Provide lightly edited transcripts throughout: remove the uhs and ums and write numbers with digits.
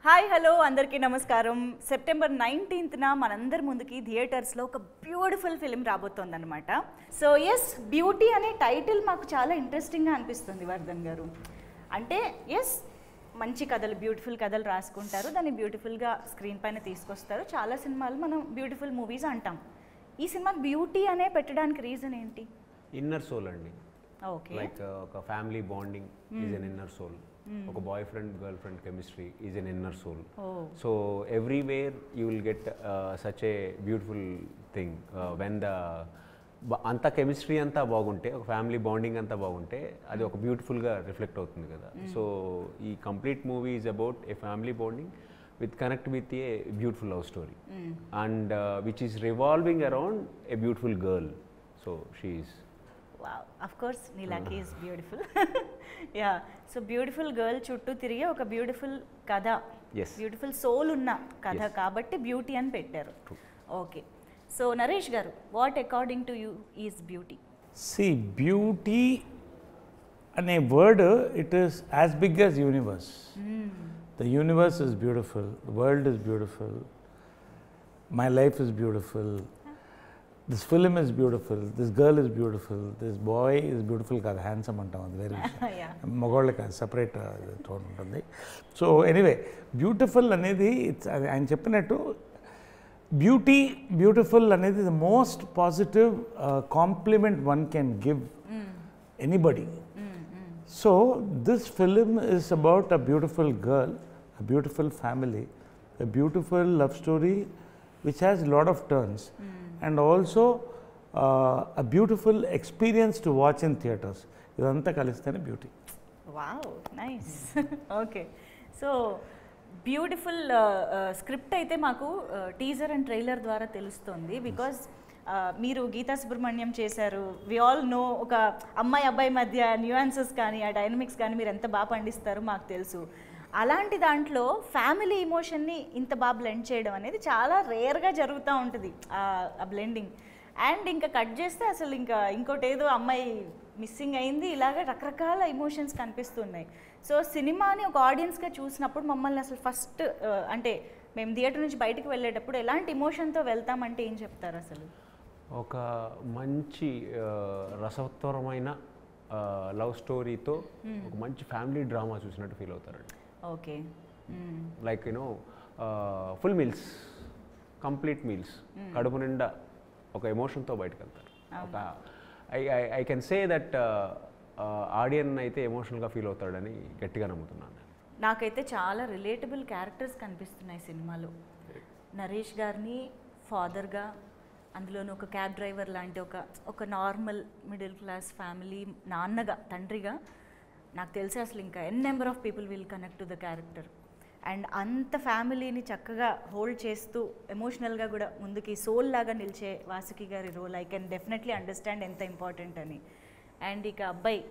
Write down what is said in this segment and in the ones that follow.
Hi hello అందరికీ నమస్కారం. September 19th మనందరి ముందుకి థియేటర్స్లో ఒక బ్యూటిఫుల్ ఫిలిం రాబోతోందనమాట. సో ఎస్, బ్యూటీ అనే టైటిల్ మాకు చాలా ఇంట్రెస్టింగ్గా అనిపిస్తుంది వర్ధన్ గారు. అంటే ఎస్, మంచి కథలు, బ్యూటిఫుల్ కథలు రాసుకుంటారు, దాన్ని బ్యూటిఫుల్గా స్క్రీన్ పైన తీసుకొస్తారు. చాలా సినిమాలు మనం బ్యూటిఫుల్ మూవీస్ అంటాం. ఈ సినిమాకి బ్యూటీ అనే పెట్టడానికి రీజన్ ఏంటి? ఇన్నర్ సోల్ అండి. ఓకే, లైక్ ఒక family bonding is an inner soul. ఒక boyfriend girlfriend chemistry is an inner soul. So everywhere you will get such a beautiful thing when the అంత chemistry అంతా బాగుంటే, ఒక family bonding అంతా బాగుంటే అది ఒక బ్యూటిఫుల్గా రిఫ్లెక్ట్ అవుతుంది కదా. సో ఈ complete movie is about a family bonding with connect with a beautiful love story and which is revolving around a beautiful girl. So she is, wow, of course Neelaki is beautiful. Yeah, so beautiful girl chuttu tirige oka beautiful kada, yes, beautiful soul unna kada, kabatti beauty ani pettaru. Okay, so Naresh garu, what according to you is beauty? See, beauty and a word, it is as big as universe. The universe is beautiful, the world is beautiful, my life is beautiful, this film is beautiful, this girl is beautiful, this boy is beautiful, kaada handsome antam adu very mogolle ka separate tone untundi. So anyway, beautiful anedi it's I cheppinattu beautiful anedi the most positive compliment one can give anybody. So this film is about a beautiful girl, a beautiful family, a beautiful love story which has a lot of turns, and also a beautiful experience to watch in theatres. Idantha kalistane beauty. Wow, nice. Okay, so beautiful script అయితే మాకు teaser and trailer ద్వారా తెలుస్తుంది. Because మీరు గీతా సుబ్రహ్మణ్యం చేశారు. వి all no ఒక అమ్మాయి అబ్బాయి మధ్య న్యూయాన్సెస్ కానీ ఆ డైనమిక్స్ కానీ మీరు ఎంత బాగా పండిస్తారో మాకు తెలుసు. అలాంటి దాంట్లో ఫ్యామిలీ ఇమోషన్ని ఇంత బాగా బ్లెండ్ చేయడం అనేది చాలా రేర్గా జరుగుతూ ఉంటుంది ఆ బ్లెండింగ్. అండ్ ఇంకా కట్ చేస్తే అసలు ఇంకోటి ఏదో అమ్మాయి మిస్సింగ్ అయింది, ఇలాగ రకరకాల ఇమోషన్స్ కనిపిస్తున్నాయి. సో సినిమాని ఒక ఆడియన్స్గా చూసినప్పుడు మమ్మల్ని అసలు ఫస్ట్ అంటే మేము థియేటర్ నుంచి బయటకు వెళ్ళేటప్పుడు ఎలాంటి ఇమోషన్తో వెళ్తామంటే ఏం చెప్తారు? అసలు ఒక మంచి రసవత్తరమైన లవ్ స్టోరీతో ఒక మంచి ఫ్యామిలీ డ్రామా చూసినట్టు ఫీల్ అవుతారండి. Okay, like you know full meals, complete meals, కడుపు నిండా ఒక ఎమోషన్తో బయటకు వెళ్తారు. ఒక ఐ కెన్ సే దట్ ఆడియన్ అయితే ఎమోషనల్గా ఫీల్ అవుతాడని గట్టిగా నమ్ముతున్నాను. నాకైతే చాలా రిలేటబుల్ క్యారెక్టర్స్ కనిపిస్తున్నాయి సినిమాలో. నరేష్ గారిని ఫాదర్గా, అందులోనూ ఒక క్యాబ్ డ్రైవర్ లాంటి ఒక నార్మల్ మిడిల్ క్లాస్ ఫ్యామిలీ నాన్నగా, తండ్రిగా, నాకు తెలిసి అసలు ఇంకా number of people will connect to the character. And అంత ఫ్యామిలీని చక్కగా హోల్డ్ చేస్తూ ఎమోషనల్గా కూడా ముందుకి సోల్ లాగా నిలిచే వాసుకి గారి role I can definitely understand ఎంత ఇంపార్టెంట్ అని. అండ్ ఇక అబ్బాయి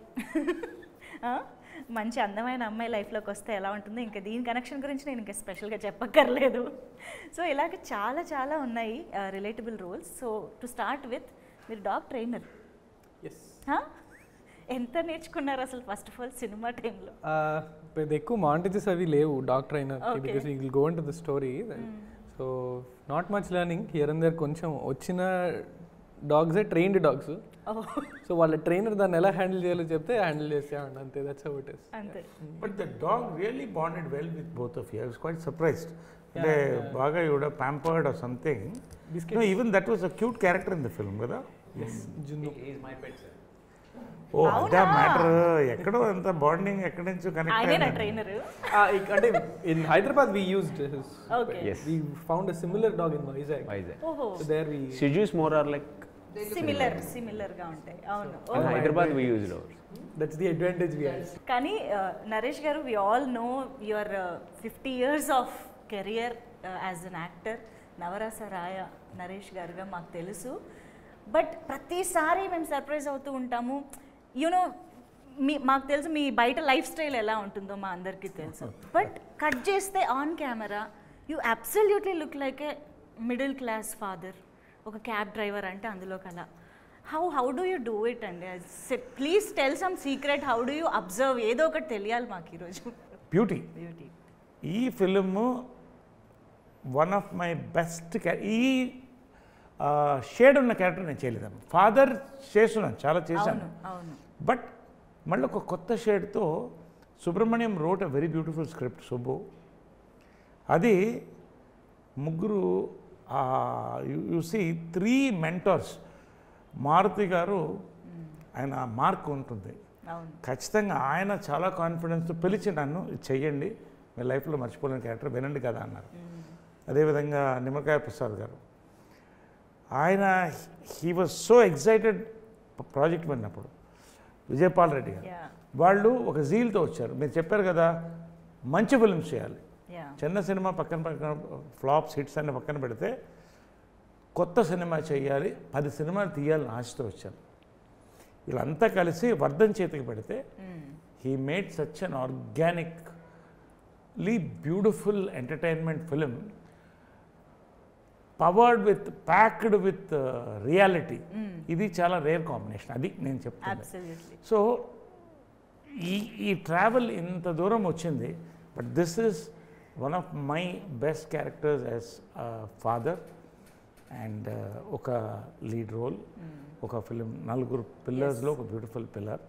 మంచి అందమైన అమ్మాయి లైఫ్లోకి వస్తే ఎలా ఉంటుందో ఇంకా దీని కనెక్షన్ గురించి నేను ఇంకా స్పెషల్గా చెప్పక్కర్లేదు. సో ఇలాగ చాలా చాలా ఉన్నాయి relatable roles. So to start with, మీరు డాగ్ ట్రైనర్, ఎంత నేర్చుకున్నారు అసలు ఫస్ట్ ఆఫ్ ఆల్ సినిమా టైంలో? పెద్ద ఎక్కువ మాంటేజెస్ అవి లేవు dog trainer, because you will go into the story. So not much learning here and there. కొంచెం వచ్చిన డాగ్సే ట్రైన్డ్ డాగ్స్. సో వాళ్ళ ట్రైనర్ దాన్ని ఎలా హ్యాండిల్ చేయాలో చెప్తే హ్యాండిల్ చేసేవాడి అంతే. That's how it is. అంతే. But the dog really bonded well with both of you. I was quite surprised. అంటే బాగా you would have pampered or something. No, even that was a cute character in the film కదా. Yes, Junnu. He is my pet, sir. ఓ అదే matter. ఎక్కడో అంత bonding ఎక్కడి నుంచో connect ఆయనేనా trainer? అంటే in Hyderabad we used his. Okay. Yes. We found a similar dog in Vizag. ఓహో, So there we. Shih more are like సిమిలర్గా ఉంటాయి. అవును. in Hyderabad we used ours. That's the advantage we had. కానీ Naresh garu, we all know your 50 years of career as an actor. Navarasa Raya Naresh గారుగా మాకు తెలుసు. But ప్రతిసారి మేము surprise అవుతూ ఉంటాము. యూనో మాకు తెలుసు మీ బయట లైఫ్ స్టైల్ ఎలా ఉంటుందో మా అందరికీ తెలుసు. బట్ కట్ చేస్తే on camera you absolutely look like a middle class father. ఒక క్యాబ్ డ్రైవర్ అంటే అందులో కల. How do you do it అండి? Please tell some secret. How do you observe? ఏదో ఒకటి తెలియాలి మాకు ఈరోజు. బ్యూటీ. ఈ film one of my best ఈ షేడ్ ఉన్న క్యారెక్టర్ నేను చేయలేదమ్మా. ఫాదర్ చేస్తున్నాను, చాలా చేశాను. బట్ మళ్ళీ ఒక కొత్త షేడ్తో Subrahmanyam wrote a very beautiful script Subbu. అది ముగ్గురు యు సీ 3 మెంటర్స్. మారుతి గారు ఆయన మార్క్ ఉంటుంది ఖచ్చితంగా. ఆయన చాలా కాన్ఫిడెన్స్తో పిలిచి నన్ను చెయ్యండి, మీ లైఫ్లో మర్చిపోలేని క్యారెక్టర్, వినండి కదా అన్నారు. అదేవిధంగా నిమ్మకాయ ప్రసాద్ గారు, ఆయన he was so excited project విన్నప్పుడు. విజయపాల్ రెడ్డి గారు వాళ్ళు ఒక జీల్తో వచ్చారు. మీరు చెప్పారు కదా మంచి ఫిల్మ్స్ చేయాలి, చిన్న సినిమా పక్కన ఫ్లాప్స్ హిట్స్ అన్ని పక్కన పెడితే కొత్త సినిమా చేయాలి, 10 సినిమాలు తీయాలని ఆశతో వచ్చారు. వీళ్ళంతా కలిసి వర్ధన్ చేతికి పెడితే he made such an organically beautiful entertainment film, powered with packed with reality. ఇది చాలా రేర్ కాంబినేషన్, అది నేను చెప్తాను. సో ఈ ట్రావెల్ ఇంత దూరం వచ్చింది. But this is one of my best characters as father and ఒక లీడ్ రోల్, ఒక ఫిలిం 4 పిల్లర్స్లో ఒక beautiful pillar.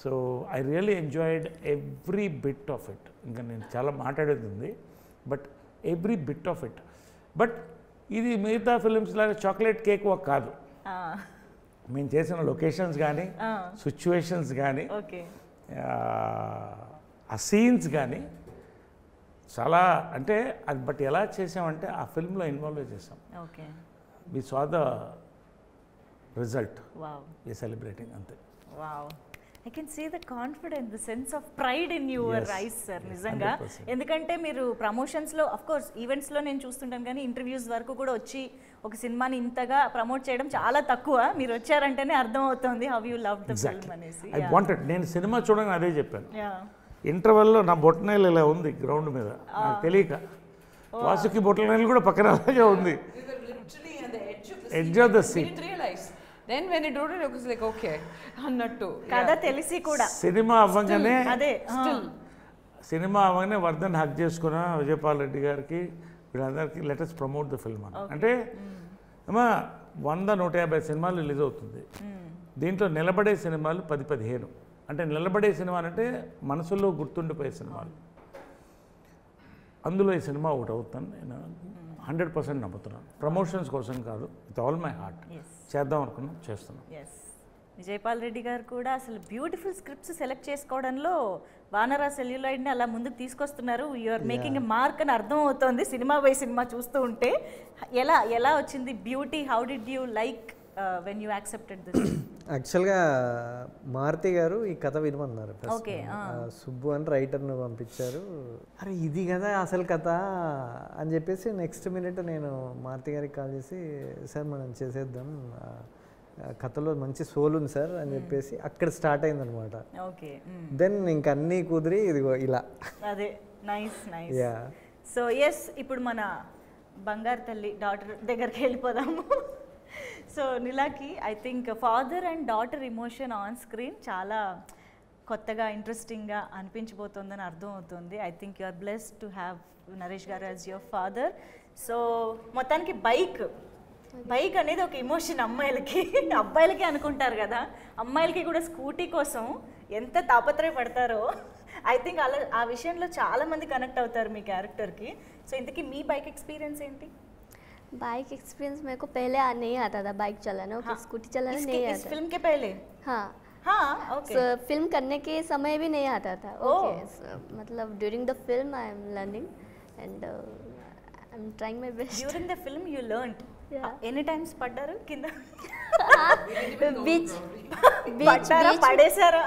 So I really enjoyed every bit of it. ఇంకా నేను చాలా మాట్లాడేది ఉంది, but every bit of it. But ఇది మిగతా ఫిలిమ్స్ లాగా చాక్లెట్ కేక్ వాక్ కాదు. మేము చేసిన లొకేషన్స్ కానీ, సిచ్యువేషన్స్ కానీ, ఆ సీన్స్ కానీ చాలా అంటే అది. బట్ ఎలా చేసామంటే ఆ ఫిల్మ్లో ఇన్వాల్వ్ చేసాం. We saw the result, we celebrating, అంతే. I can see the confidence, the sense of pride in your eyes, sir. నిజంగా ఎందుకంటే మీరు ప్రమోషన్స్లో అఫ్ కోర్స్ ఈవెంట్స్లో నేను చూస్తుంటాను, కానీ ఇంటర్వ్యూస్ వరకు కూడా వచ్చి ఒక సినిమాని ఇంతగా ప్రమోట్ చేయడం చాలా తక్కువ. మీరు వచ్చారంటేనే అర్థమవుతుంది how you love the film అనేసి. ఐ వాంటెడ్, నేను సినిమా చూడగానే అదే చెప్పాను. ఇంటర్వెల్లో నా బొట్టనైలు ఇలా ఉంది గ్రౌండ్ మీద, నాకు తెలియక. వాసుకి బొట్టనైలు కూడా పక్కన అలాగే ఉంది, edge of the seat. Then when it wrote it, it was like, okay, అన్నట్టు కదా తెలిసి కూడా. సినిమా అవ్వగానే స్టిల్ సినిమా అవ్వగానే వర్ధన్ హక్ చేసుకున్నా విజయపాల్ రెడ్డి గారికి, వీళ్ళందరికీ లెటర్స్ ప్రమోట్ ద ఫిల్మ్ అని. అంటే అమ్మా 100-150 సినిమాలు రిలీజ్ అవుతుంది, దీంట్లో నిలబడే సినిమాలు 10-15. అంటే నిలబడే సినిమా అంటే మనసులో గుర్తుండిపోయే సినిమాలు. అందులో ఈ సినిమా ఒకటి అవుతాను నేను 100% నమ్ముతున్నాను. ప్రమోషన్స్ కోసం కాదు, విత్ ఆల్ మై హార్ట్ చేద్దాం అనుకున్నాం, చేస్తున్నాం. విజయపాల్ రెడ్డి గారు కూడా అసలు బ్యూటిఫుల్ స్క్రిప్ట్స్ సెలెక్ట్ చేసుకోవడంలో వానరా సెల్యులాయిడ్ని అలా ముందుకు తీసుకొస్తున్నారు. యూఆర్ మేకింగ్ ఎ మార్క్ అని అర్థం అవుతోంది సినిమా బై సినిమా చూస్తూ ఉంటే. ఎలా వచ్చింది beauty? How did you like when you accepted this? యాక్చువల్గా మారుతి గారు ఈ కథ వినమన్నారు. సుబ్బు అని రైటర్ను పంపించారు. అరే ఇది కదా అసలు కథ అని చెప్పేసి నెక్స్ట్ మినిట్ నేను మారుతి గారికి కాల్ చేసి, సార్ మనం చేసేద్దాం, కథలో మంచి సోల్ ఉంది సార్ అని చెప్పేసి అక్కడ స్టార్ట్ అయిందనమాట. దెన్ ఇంక అన్నీ కుదిరి ఇదిగో ఇలా. అదే నైస్. సో ఎస్, ఇప్పుడు మన బంగారు తల్లి డాటర్ దగ్గరికి వెళ్ళిపోదాము. సో నిలాకి I think father and daughter emotion on screen చాలా కొత్తగా ఇంట్రెస్టింగ్గా అనిపించబోతోందని అర్థం అవుతుంది. I think you are blessed to have Naresh garu as your father. So మొత్తానికి బైక్ అనేది ఒక ఇమోషన్ అమ్మాయిలకి, అబ్బాయిలకి అనుకుంటారు కదా, అమ్మాయిలకి కూడా స్కూటీ కోసం ఎంత తాపత్రయపడతారో ఐ థింక్ అలా ఆ విషయంలో చాలామంది కనెక్ట్ అవుతారు మీ క్యారెక్టర్కి. సో ఇంతకీ మీ బైక్ ఎక్స్పీరియన్స్ ఏంటి? बाइक एक्सपीरियंस मेरे को पहले नहीं आता था बाइक चलाना, स्कूटी चलाना नहीं आता। इस फिल्म के पहले? हाँ, ओके। फिल्म करने के समय भी नहीं आता था। ओके, मतलब during the film I am learning and I am trying my best. During the film you learned? ఎన్ని టైమ్స్ పడ్డారు కింద? పడేసారా?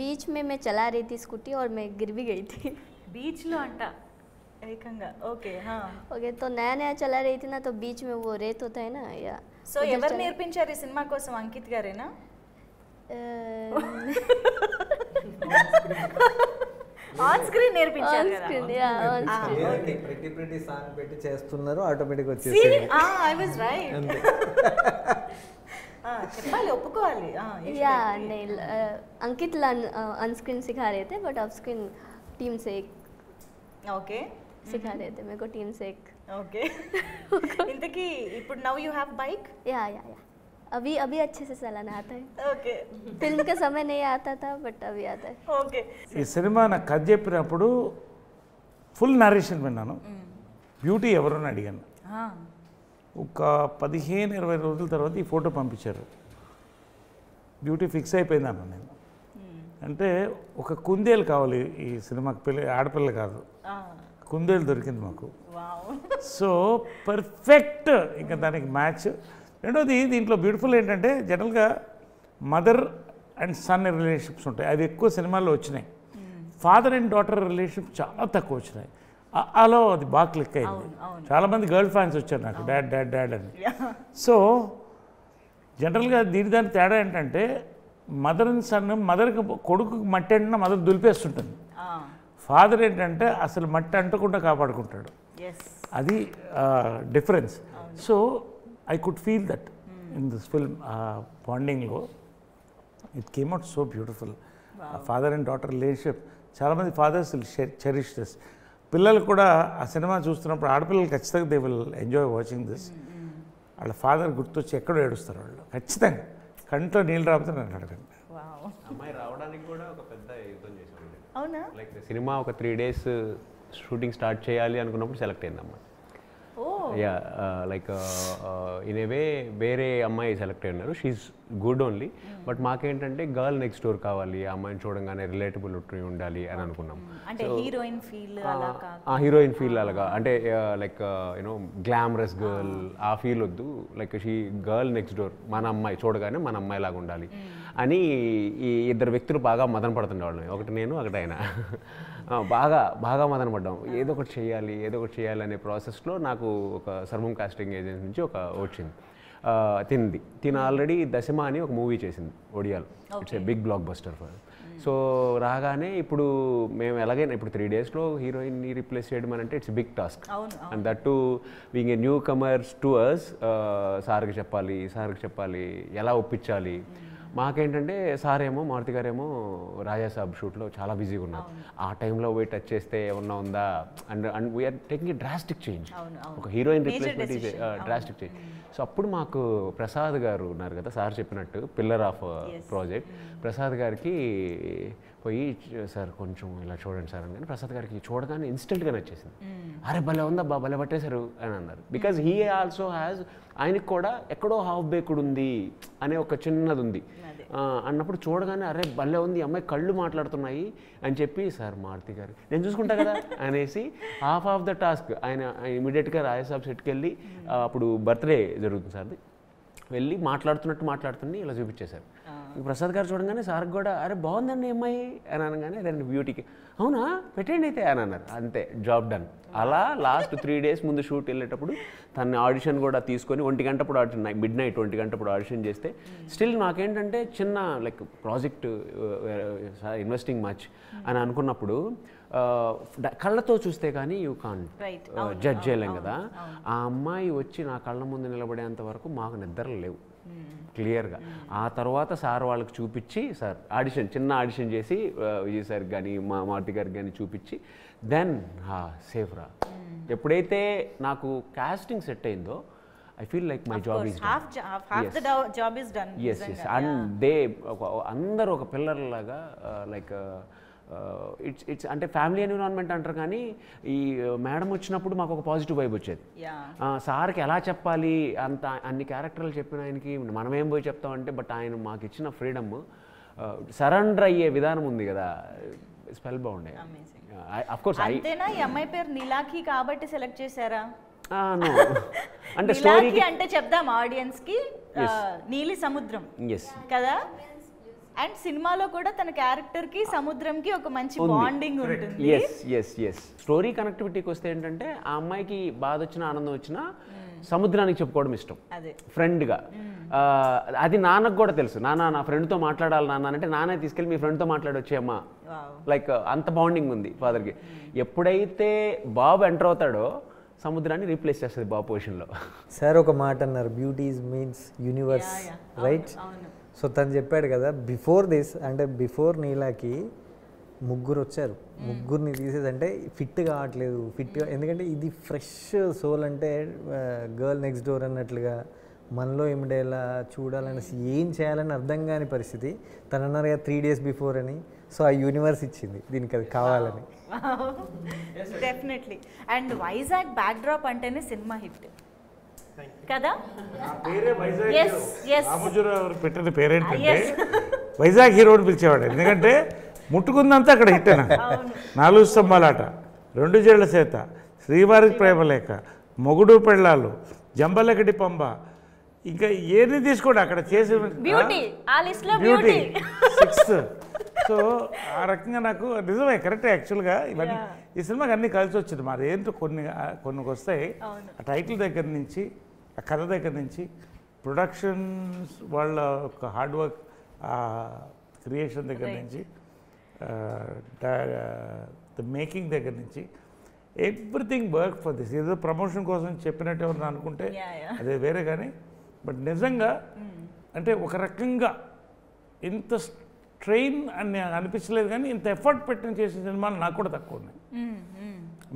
बीच में मैं चला रही थी स्कूटी और मैं गिर भी गई थी। बीच లో అంట ఏకంగా? ఓకే. ఓకే, तो नया नया चला रही थी ना, तो बीच में वो रेत होता है ना या। సో ఎవరు నేర్పించారు ఈ సినిమా కోసం? అంకిత్ గారేనా? ఆన్ స్క్రీన్ నేర్పించారు కదా? ప్రిటీ ప్రిటీ సాంగ్ పెట్టి చేస్తున్నారు, ఆటోమేటిక్ వచ్చేసింది. I was right. చెప్పాలి, ఒప్పుకోవాలి. या नहीं, अंकित ऑन स्क्रीन सिखा रहे थे बट ऑफ स्क्रीन टीम से ఓకే सिखा रहे थे मेरे को टीम से एक. ఓకే ఇంతకీ ఇప్పుడు నౌ యూ హ్యావ్ బైక్? या अभी अभी अच्छे से चलाना आता है. ఓకే फिल्म के समय नहीं आता था बट अभी आता है. ఓకే ఈ సినిమా నాకు కథ చెప్పినప్పుడు ఫుల్ నరేషన్ విన్నాను. బ్యూటీ ఎవరు అని అడిగాను. ఒక 15-20 రోజుల తర్వాత ఈ ఫోటో పంపించారు. బ్యూటీ ఫిక్స్ అయిపోయింది అన్న నేను. అంటే ఒక కుందేలు కావాలి ఈ సినిమాకి, ఆడపిల్ల కాదు, కుందేలు దొరికింది మాకు. సో పర్ఫెక్ట్, ఇంకా దానికి మ్యాచ్. రెండోది దీంట్లో బ్యూటిఫుల్ ఏంటంటే జనరల్గా మదర్ అండ్ సన్ రిలేషన్షిప్స్ ఉంటాయి, అవి ఎక్కువ సినిమాల్లో వచ్చినాయి. ఫాదర్ అండ్ డాటర్ రిలేషన్షిప్ చాలా తక్కువ వచ్చినాయి. అలో అది బాగా క్లిక్ అయింది. చాలామంది గర్ల్ ఫ్యాన్స్ వచ్చారు నాకు, డాడ్ డాడ్ డాడ్ అని. సో జనరల్గా దాని తేడా ఏంటంటే మదర్ అండ్ సన్, మదర్కి కొడుకు మట్టి అంటున్నా మదర్ దులిపేస్తుంటుంది. ఫాదర్ ఏంటంటే అసలు మట్టి అంటకుండా కాపాడుకుంటాడు. అది difference. So I could feel that in this film. బాండింగ్లో it came out so beautiful. Father and daughter relationship, చాలామంది ఫాదర్స్ చెరిష్ దిస్. పిల్లలు కూడా ఆ సినిమా చూస్తున్నప్పుడు ఆడపిల్లలు ఖచ్చితంగా they will enjoy watching this. వాళ్ళ ఫాదర్ గుర్తొచ్చి ఎక్కడో ఏడుస్తారు వాళ్ళు ఖచ్చితంగా. కంట్లో నీళ్ళు రాకపోతే నన్ను అడగండి. అమ్మాయి రావడానికి కూడా ఒక పెద్ద యుద్ధం చేశాను. అవునా? లైక్ సినిమా ఒక 3 days షూటింగ్ స్టార్ట్ చేయాలి అనుకున్నప్పుడు సెలెక్ట్ అయింది అమ్మాయి. యా లైక్ ఇన్ ఏ వే వేరే అమ్మాయి సెలెక్ట్ అయినారు. షీఈ్ గుడ్ ఓన్లీ, బట్ మాకేంటంటే గర్ల్ నెక్స్ట్ డోర్ కావాలి, ఆ అమ్మాయిని చూడంగానే రిలేటబుల్ ఉండాలి అని అనుకున్నాం. అంటే హీరోయిన్ ఫీల్ అలాగా, హీరోయిన్ ఫీల్ అలాగా, అంటే లైక్ యూనో గ్లామరస్ గర్ల్ ఆ ఫీల్ వద్దు. Like she girl next door, మన అమ్మాయి చూడగానే మన అమ్మాయి లాగా ఉండాలి అని ఈ ఇద్దరు వ్యక్తులు బాగా మదన పడుతుండేవాళ్ళం. ఒకటి నేను, ఒకటి ఆయన. బాగా మదన పడ్డాం. ఏదో ఒకటి చేయాలి అనే ప్రాసెస్లో నాకు ఒక సర్వం కాస్టింగ్ ఏజెన్సీ నుంచి వచ్చింది. తిన ఆల్రెడీ దశమ అని ఒక మూవీ చేసింది ఒడియాలో. It's a big blockbuster for. So రాగానే ఇప్పుడు మేము ఎలాగైనా ఇప్పుడు 3 daysలో హీరోయిన్ని రీప్లేస్ చేయడం అని అంటే it's big task. And that to being a newcomers to us, సార్కి చెప్పాలి ఎలా ఒప్పించాలి. మాకేంటంటే సార్ ఏమో మారుతి గారేమో రాజాసాబ్ షూట్లో చాలా బిజీగా ఉన్నారు. ఆ టైంలో పోయి టచ్ చేస్తే ఏమన్నా ఉందా and we're taking a drastic change. ఒక heroine replacement is drastic change. So అప్పుడు మాకు ప్రసాద్ గారు ఉన్నారు కదా, సార్ చెప్పినట్టు పిల్లర్ ఆఫ్ ప్రాజెక్ట్, ప్రసాద్ గారికి పోయి సార్ కొంచెం ఇలా చూడండి సార్ అని. ప్రసాద్ గారికి చూడగానే ఇన్స్టెంట్గా నచ్చేసింది. అరే భలే ఉందబ్బా, భలే పట్టేశారు అని అన్నారు. బికాజ్ హీ ఆల్సో హ్యాస్, ఆయనకి కూడా ఎక్కడో హాఫ్ బేక్డ్ ఉంది అనే ఒక చిన్నది ఉంది అన్నప్పుడు చూడగానే అరే భలే ఉంది, అమ్మాయి కళ్ళు మాట్లాడుతున్నాయి అని చెప్పి సార్ మారుతి గారు నేను చూసుకుంటా కదా అనేసి హాఫ్ ఆఫ్ ద టాస్క్ ఆయన ఇమీడియట్గా రాజసాబ్ సెట్కి వెళ్ళి, అప్పుడు బర్త్డే జరుగుతుంది సార్ది, వెళ్ళి మాట్లాడుతుంటే ఇలా చూపించేశారు. ప్రసాద్ గారు చూడగానే సార్కి కూడా అరే బాగుందండి అమ్మాయి అని అనగానే అదే బ్యూటీకి అవునా పెట్టండి అయితే అని అన్నారు. అంతే, జాబ్ డన్. అలా లాస్ట్ 3 days ముందు షూట్ వెళ్ళేటప్పుడు తన ఆడిషన్ కూడా తీసుకొని 1 గంట అప్పుడు ఆడిషన్, మిడ్-నైట్ 1 గంట అప్పుడు ఆడిషన్ చేస్తే స్టిల్ నాకేంటంటే చిన్న లైక్ ప్రాజెక్ట్ ఇన్వెస్టింగ్ మచ్ అని అనుకున్నప్పుడు కళ్ళతో చూస్తే కానీ యూ కాంట్ జడ్జ్ చేయలేం కదా. ఆ అమ్మాయి వచ్చి నా కళ్ళ ముందు నిలబడేంత వరకు మాకు నిద్రలు లేవు క్లియర్గా. ఆ తర్వాత సార్ వాళ్ళకి చూపించి, సార్ చిన్న ఆడిషన్ చేసి విజయ్ సార్కి కానీ మారుతి గారికి కానీ చూపించి దెన్ సేఫ్రా. ఎప్పుడైతే నాకు కాస్టింగ్ సెట్ అయిందో I feel like my job is done. Yes and they అందరూ ఒక పిల్లర్ లాగా లైక్ ఇట్స్ అంటే ఫ్యామిలీ ఎన్విరాన్మెంట్ అంటారు. కానీ ఈ మేడం వచ్చినప్పుడు మాకు ఒక పాజిటివ్ వైబ్ వచ్చేది. సార్కి ఎలా చెప్పాలి, అన్ని క్యారెక్టర్లు చెప్పిన ఆయనకి మనమేం పోయి చెప్తామంటే, బట్ ఆయన మాకు ఇచ్చిన ఫ్రీడమ్, సరెండర్ అయ్యే విధానం ఉంది కదా, స్పెల్ బాగుండే. అఫ్ కోర్స్ అంతేనా? ఈ అమ్మాయి పేరు నీలాఖి కాబట్టి సెలెక్ట్ చేశారా? అంటే స్టోరీ అంటే చెప్దాం ఆడియన్స్ కి, నీలి సముద్రం కదా. అండ్ సినిమాలో కూడా తన క్యారెక్టర్ కి సముద్రంకి ఒక మంచి బాండింగ్ ఉంటుంది. ఎస్ స్టోరీ కనెక్టివిటీకి వస్తే ఏంటంటే ఆ అమ్మాయికి బాధ వచ్చినా ఆనందం వచ్చినా సముద్రానికి చెప్పుకోవడం ఇష్టం ఫ్రెండ్గా. అది నాన్నకు కూడా తెలుసు. నా ఫ్రెండ్తో మాట్లాడాలి నాన్న అంటే నాన్న తీసుకెళ్ళి మీ ఫ్రెండ్తో మాట్లాడొచ్చేమ్మా, లైక్ అంత బాండింగ్ ఉంది ఫాదర్కి. ఎప్పుడైతే బాబు ఎంటర్ అవుతాడో సముద్రాన్ని రీప్లేస్ చేస్తుంది బాబు పొజిషన్లో. సార్ ఒక మాట అన్నారు, beauties means universe, right? So తను చెప్పాడు కదా, బిఫోర్ దిస్ అంటే బిఫోర్ నీలాకి ముగ్గురు వచ్చారు, ముగ్గురిని తీసేదంటే ఫిట్ కావట్లేదు, ఫిట్గా, ఎందుకంటే ఇది ఫ్రెష్ సోల్ అంటే గర్ల్ నెక్స్ట్ డోర్ అన్నట్లుగా మనలో ఏమిడేలా చూడాలనేసి ఏం చేయాలని అర్థం కాని పరిస్థితి. తను అన్నారు కదా 3 days బిఫోర్ అని, సో ఆ యూనివర్స్ ఇచ్చింది దీనికి అది కావాలని. Definitely. And Vizag back drop అంటేనే సినిమా హిట్ కదా. రామోజీరావు పెట్టిన పేరేంటంటే వైజాగ్ హీరో అని పిలిచేవాడు, ఎందుకంటే ముట్టుకుందంతా అక్కడ హిట్ అయినా. 4 స్తంభాలాట, 2 జేళ్ల సేత, శ్రీవారి ప్రేమలేఖ, మొగుడు పెళ్ళాలు, జంబలకడి పంబ, ఇంకా ఏది తీసుకోండి అక్కడ చేసి బ్యూటీ 6th. సో ఆ రకంగా నాకు నిజమే కరెక్ట్ యాక్చువల్గా ఇవన్నీ ఈ సినిమాకి అన్నీ కలిసి వచ్చింది. మాది ఏంటో కొన్ని వస్తాయి, ఆ టైటిల్ దగ్గర నుంచి, ఆ కథ దగ్గర నుంచి, ప్రొడక్షన్స్ వాళ్ళ ఒక హార్డ్ వర్క్, క్రియేషన్ దగ్గర నుంచి, ద మేకింగ్ దగ్గర నుంచి, ఎవ్రీథింగ్ వర్క్ ఫర్ దిస్. ఏదో ప్రమోషన్ కోసం చెప్పినట్టు ఎవరు అనుకుంటే అదే వేరే, కానీ బట్ నిజంగా అంటే ఒక రకంగా ఇంత స్ట్రెయిన్ అని అనిపించలేదు, కానీ ఇంత ఎఫర్ట్ పెట్టిన చేసిన సినిమాలు నాకు కూడా తక్కువ ఉన్నాయి.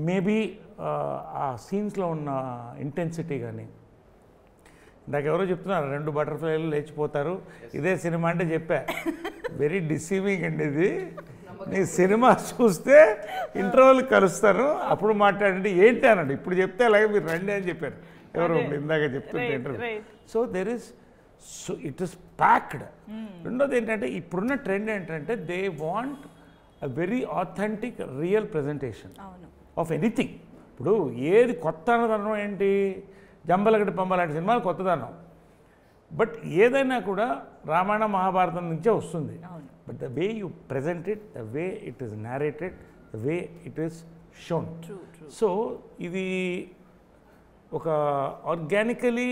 మేబీ ఆ సీన్స్లో ఉన్న ఇంటెన్సిటీ కానీ, నాకు ఎవరో చెప్తున్నారు 2 బటర్ఫ్లైలు లేచిపోతారు ఇదే సినిమా అంటే చెప్పా, వెరీ డిసీవింగ్ అండి ఇది. నీ సినిమా చూస్తే ఇంటర్వ్యూలు కలుస్తారు అప్పుడు మాట్లాడండి ఏంటి అనండి, ఇప్పుడు చెప్తే అలాగే మీరు రండి అని చెప్పారు ఎవరు ఇందాక చెప్తుంటే interview. So there is, so it is packed. రెండోది ఏంటంటే ఇప్పుడున్న ట్రెండ్ ఏంటంటే they want a very authentic real presentation of anything. ఇప్పుడు ఏది కొత్త అన్నదనం ఏంటి, జంబలగడ్డ పంబ లాంటి సినిమాలు కొత్తదనం, బట్ ఏదైనా కూడా రామాయణ మహాభారతం నుంచే వస్తుంది. But the way you present it, the way it is narrated, the way it is shown. So ఇది ఒక organically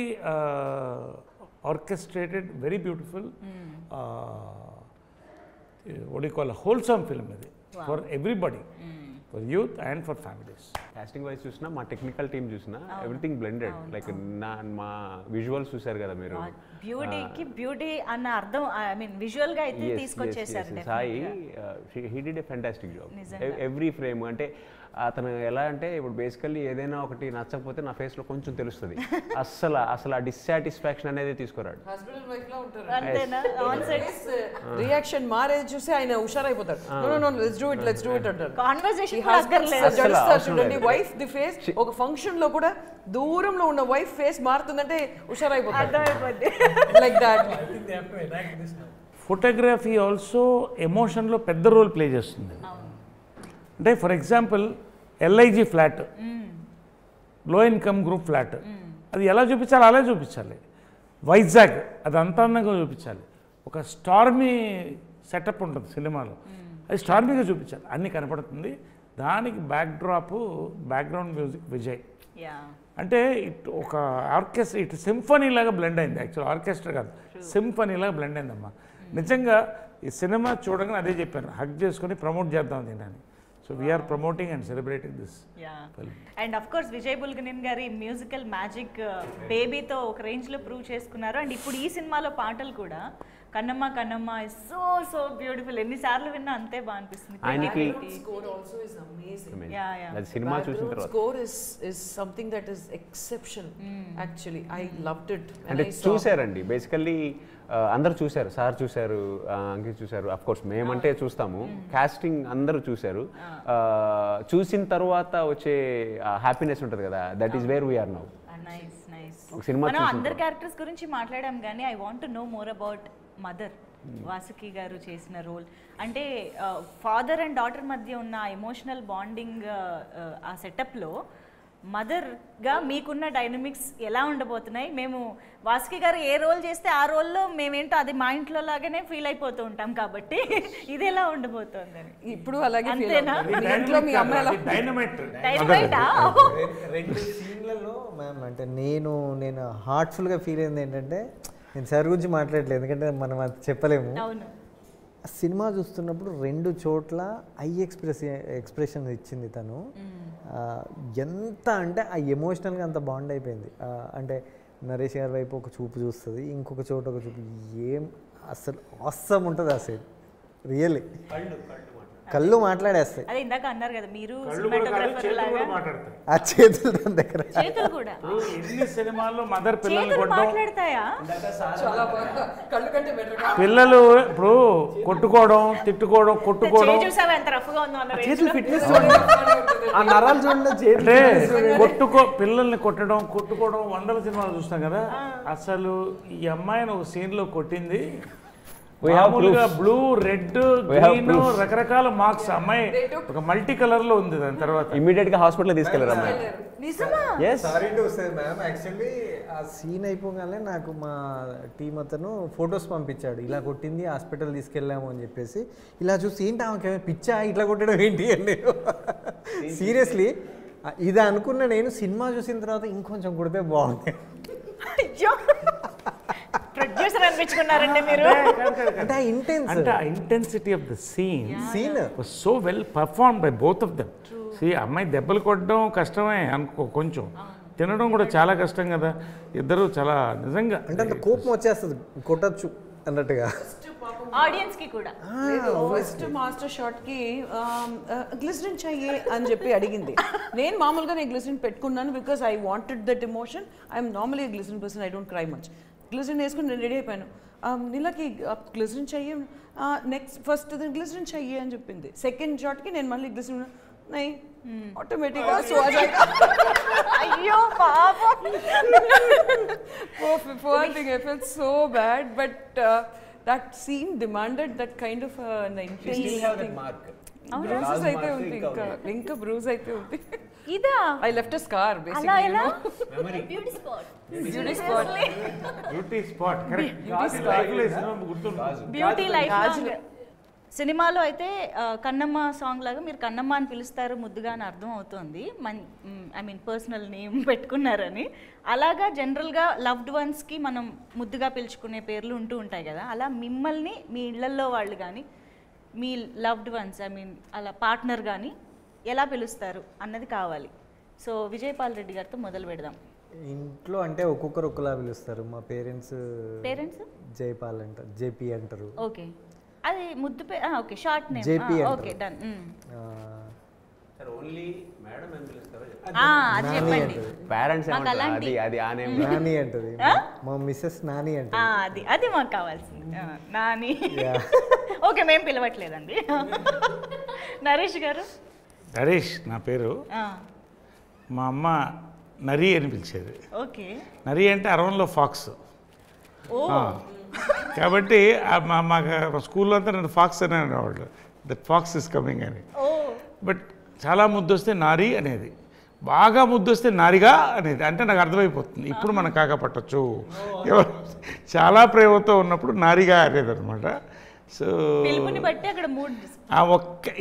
orchestrated, very beautiful, what do you call a wholesome film ఇది for everybody, for youth and for families. Casting wise చూసినా, మా technical team చూసినా, everything blended. Like మా visuals చూసారు కదా మీరు, బ్యూటీకి బ్యూటీ అన్న అర్థం, ఐ మీన్ విజువల్ గా అయితే తీసుకొచ్చేసారు. Sai he did a fantastic job. Every frame అంటే అతను ఎలా అంటే ఇప్పుడు బేసికల్లీ ఏదైనా ఒకటి నచ్చకపోతే నా ఫేస్లో కొంచెం తెలుస్తుంది, అసలు ఆ డిస్సాటిస్ఫాక్షన్ అనేది తీసుకురాడు. రియాక్షన్ మారేది చూసి ఆయన హుషారైపోతాడు, లెట్స్ డూ ఇట్ అంటారు. చూడండి వైఫ్ ది ఫేస్, ఒక ఫంక్షన్ లో కూడా దూరంలో ఉన్న వైఫ్ ఫేస్ మారుతుందంటే హుషారైపోతాడు. Like that. ఫోటోగ్రఫీ ఆల్సో ఎమోషన్లో పెద్ద రోల్ ప్లే చేస్తుంది. అంటే for example LIG flat, low income group flat, అది ఎలా చూపించాలి అలా చూపించాలి. వైజాగ్ అది అంత అందంగా చూపించాలి. ఒక స్టార్మీ సెటప్ ఉంటుంది సినిమాలో, అది స్టార్మీగా చూపించాలి, అన్నీ కనపడుతుంది. దానికి బ్యాక్గ్రౌండ్ మ్యూజిక్ విజయ్. అంటే ఇటు ఒక ఆర్కెస్ట్రా, ఇటు సింఫనీ లాగా బ్లెండ్ అయింది. యాక్చువల్ ఆర్కెస్ట్రా కాదు, సింఫనీ లాగా బ్లెండ్ అయిందమ్మా. నిజంగా ఈ సినిమా చూడగానే అదే చెప్పాను, హక్ చేసుకొని ప్రమోట్ చేద్దాం దీన్ని. So we are promoting and celebrating this film. And of course Vijay Bulganin గారి మ్యూజికల్ మ్యాజిక్ బేబీతో ఒక రేంజ్ లో ప్రూవ్ చేసుకున్నారు. అండ్ ఇప్పుడు ఈ సినిమాలో పాటలు కూడా Kannamma Kannamma is so so beautiful. ఎన్నిసార్లు విన్నా అంతే బాగా అనిపిస్తుంది. ఆయనకి score also is amazing. అది సినిమా చూసిన తర్వాత score is something that is exceptional. Actually I loved it. అంటే చూసారండి బేసికల్లీ అందరు చూశారు, సార్ చూశారు, అంకిత్ చూశారు, అఫ్ కోర్స్ మేమంటే చూస్తాము, కాస్టింగ్ అందరూ చూశారు. చూసిన తర్వాత వచ్చే హ్యాపీనెస్ ఉంటుంది కదా, that is where we are now. మనం అందరి క్యారెక్టర్స్ గురించి మాట్లాడాం కానీ I want to know more about mother. Vasuki గారు చేసిన రోల్ అంటే ఫాదర్ అండ్ డాటర్ మధ్య ఉన్న ఎమోషనల్ బాండింగ్, ఆ సెటప్లో మదర్గా మీకున్న డైనమిక్స్ ఎలా ఉండబోతున్నాయి? మేము వాసుకి గారు ఏ రోల్ చేస్తే ఆ రోల్లో మేమేంటో అది మా ఇంట్లో లాగానే ఫీల్ అయిపోతూ ఉంటాం, కాబట్టి ఇది ఎలా ఉండబోతోందని. ఇప్పుడు అలాగే రెండు సీన్లలో మ్యామ్ అంటే నేను హార్ట్ఫుల్గా ఫీల్ అయింది ఏంటంటే, నేను సార్ గురించి మాట్లాడలేదు ఎందుకంటే మనం అది చెప్పలేము. సినిమా చూస్తున్నప్పుడు 2 చోట్ల ఐ ఎక్స్ప్రెషన్ ఇచ్చింది తను. ఎంత అంటే ఆ ఎమోషనల్గా అంత బాండ్ అయిపోయింది. అంటే నరేష్ గారి వైపు ఒక చూపు చూస్తుంది, ఇంకొక చోట ఒక చూపు, ఏం అసలు ఆసమ్ ఉంటుంది ఆ సైడ్ రియల్లీ. కళ్ళు మాట్లాడేస్తాయి. అదే ఇందాక అన్నారు కదా మీరు సినిమాటోగ్రఫర్ లాగా ఆ చేతులు దాని దగ్గర చేతులు కూడా ఎన్ని సినిమాల్లో మదర్ పిల్లల్ని చేతులు కొట్టడం, మాట్లాడతాయా? చాలా బాగా కళ్ళు కంటే బెటర్. పిల్లలు ఇప్పుడు కొట్టుకోవడం, తిట్టుకోవడం, కొట్టుకోవడం, చేయి చూసావా ఎంత రఫ్ గా ఉందో అన్న చేతులు ఫిట్నెస్ చూడండి, ఆ నరాలు చూడండి, చేతులు అంటే పిల్లల్ని కొట్టుకోవడం వందల సినిమాలు చూస్తాం కదా. అసలు ఈ అమ్మాయిని ఒక సీన్ లో కొట్టింది, మామూలుగా బ్లూ, రెడ్, గ్రీన్ రకరకాల మార్క్స్. అమ్మాయి ఒక మల్టీ కలర్ లో ఉంది. దాని తర్వాత ఇమీడియట్ గా హాస్పిటల్ తీసుకెళ్లారు అమ్మాయి. Sorry to say ma'am, actually ఆ సీన్ అయిపోగానే నాకు మా టీం అతను ఫొటోస్ పంపించాడు, ఇలా కొట్టింది హాస్పిటల్ తీసుకెళ్ళాము అని చెప్పేసి. ఇలా చూసి ఏంటి ఆమెకి పిచ్చా ఇట్లా కొట్టడం ఏంటి అని నేను సీరియస్లీ ఇది అనుకున్న. నేను సినిమా చూసిన తర్వాత ఇంకొంచెం కొడితే బాగుంది. ప్రొడ్యూసర్ అనిపించుకున్నారంటే మీరు. అంటే ఆ ఇంటెన్స్, అంటే ఆ intensity of the scene scene was so well perform by both of them. అమ్మాయి దెబ్బలు కొట్టడం కష్టమే అనుకో, కొంచెం తినడం కూడా చాలా కష్టం కదా. ఇద్దరు చాలా నిజంగా అంటే అంత కోపం వచ్చేస్తుంది కొట్టచ్చు అన్నట్టుగా. ఆడియన్స్ కి కూడా ఫస్ట్ మాస్టర్ షాట్ కి గ్లిసరిన్ చెయ్యి అని చెప్పి అడిగింది. నేను మామూలుగా నేను గ్లిసరిన్ పెట్టుకున్నాను because I wanted that emotion. I'm normally glycerine person, I don't cry much. Glycerine వేసుకుని నేను రెడీ అయిపోయాను. నీళ్ళకి గ్లిసరిన్ చెయ్యి, నెక్స్ట్ ఫస్ట్ గ్లిసరిన్ చెయ్యి అని చెప్పింది. సెకండ్ షాట్కి నేను మళ్ళీ గ్లిసరిన్ నై ఆటోమేటిక్గా అయ్యో పాపం. Poor thing, I felt so bad, but that scene demanded that kind of Still have that mark. bruises అయితే ఉంది, ఇంకా బ్రూజ్ అయితే ఉంది. ఇదా I left a scar basically, అలా you ఎలా? know. Beauty spot. Beauty spot. Beauty spot. Correct. Life లో cinema గుర్తుంది. Beauty life. సినిమాలో అయితే కన్నమ్మ సాంగ్ లాగా మీరు కన్నమ్మ అని పిలుస్తారు ముద్దుగా అని అర్థం అవుతుంది. ఐ మీన్ పర్సనల్ నేమ్ పెట్టుకున్నారని. అలాగా జనరల్గా లవ్డ్ వన్స్కి మనం ముద్దుగా పిలుచుకునే పేర్లు ఉంటూ ఉంటాయి కదా. అలా మిమ్మల్ని మీ ఇళ్లల్లో వాళ్ళు కానీ మీ లవ్డ్ వన్స్ ఐ మీన్ అలా పార్ట్నర్ కానీ ఎలా పిలుస్తారు అన్నది కావాలి. సో విజయపాల్ రెడ్డి గారితో మొదలు పెడదాం. ఇంట్లో అంటే ఒక్కొక్కరు ఒక్కలా పిలుస్తారు. మా పేరెంట్స్ జైపాల్ అంటారు, జేపీ అంటారు. ఓకే, అది ముద్దు okay, short name. JP okay, done. Sir only madam అని పిలుస్తారా? అది చెప్పండి. పేరెంట్స్ అది అది ఆ నేమ్ నాని అంటది, మా మిస్సెస్ నాని అంటది. అది అది మాకు కావాల్సింది, నాని. ఓకే, మేము పిలవట్లేదండి. నరేష్ గారు? నరేష్ నా పేరు. మా అమ్మ నరి అని పిలిచేది. ఓకే, నరి అంటే అరవంలో ఫాక్స్. కాబట్టి మా స్కూల్లో అంతా నన్ను ఫాక్స్ అని అనేవాళ్ళు. దట్ ఫాక్స్ ఇస్ కమింగ్ అని. బట్ చాలా ముద్దు వస్తే నారి అనేది, బాగా ముద్దు వస్తే నారిగా అనేది. అంటే నాకు అర్థమైపోతుంది ఇప్పుడు మనం కాక పట్టచ్చు. ఎవరు చాలా ప్రేమతో ఉన్నప్పుడు నారిగా అనేది అనమాట. సో ఆ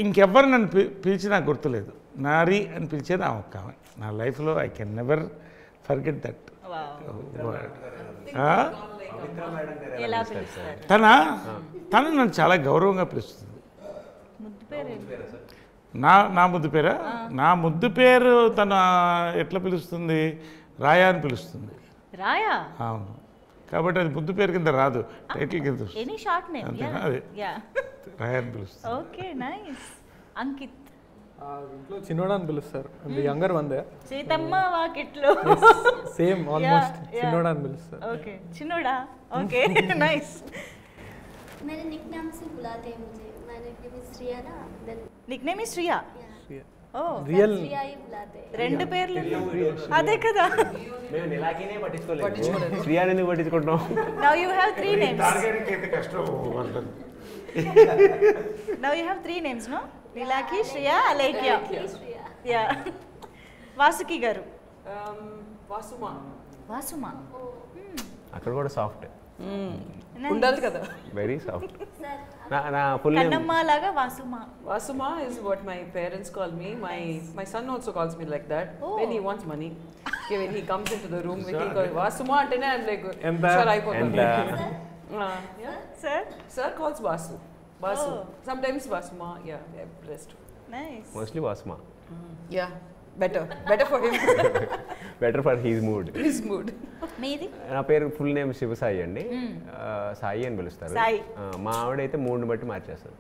ఇంకెవ్వరు నన్ను పిలిచి నాకు గుర్తులేదు. నారి అని పిలిచేది ఆ ఒక్క ఆమె నా లైఫ్లో. I can never forget that. తను నన్ను చాలా గౌరవంగా పిలుస్తుంది. నా ముద్దు పేరా? నా ముద్దు పేరు తను ఎట్లా పిలుస్తుంది? రాయా అని పిలుస్తుంది. రాయా? అవును. కాబట్టి అది ముద్దు పేరు కింద రాదు, టైటిల్ కింద అంతేనా? అది రాయా అని పిలుస్తుంది. Okay, nice. అంకిత్? ఇంట్లో చిన్నోడా అని పిలుస్తారు. Younger one they. సీతమ్మ వాకిట్లో సేమ్ ఆల్మోస్ట్ చిన్నోడా అని పిలుస్తారు. ఓకే, చిన్నోడా. Okay, nice. मेरे निकनेम से बुलाते हैं मुझे. मेरा निकनेम श्रिया ना. Then nickname is Shriya. Oh, real Shriya ही बुलाते हैं. రెండు పేర్లు అదే కదా. మేము నిలాకినే పట్టించుకోలేదు. శ్రీయాని ఎందుకు పట్టించుకుంటాం? Now you have 3 names. Now you have 3 names, no? Nilaki, Shriya, Alekia. Yeah. Vasuki garu. వాసుమా. Vasuma. అక్కడ కూడా సాఫ్ట్ ఉండాలి కదా. Very soft. నా ఫుల్ నేమ్ కన్నమ్మ లాగా వాసుమా. Vasuma is what my parents call me. My son also calls me like that when he wants money. Okay, when he comes into the room, when he calls Vasuma antene I'm like sure అయిపోతుంది. Sir calls Vasu. Sometimes Vasuma. Yeah, blessed. Nice. Mostly Vasma. Yeah, better for him. Better for his mood. His mood. మీది? నా పేరు full name Shivasai అండి. సాయి అని పిలుస్తారు. సాయి. మా ఆవిడైతే మూడ్ని బట్టి మార్చేస్తారు.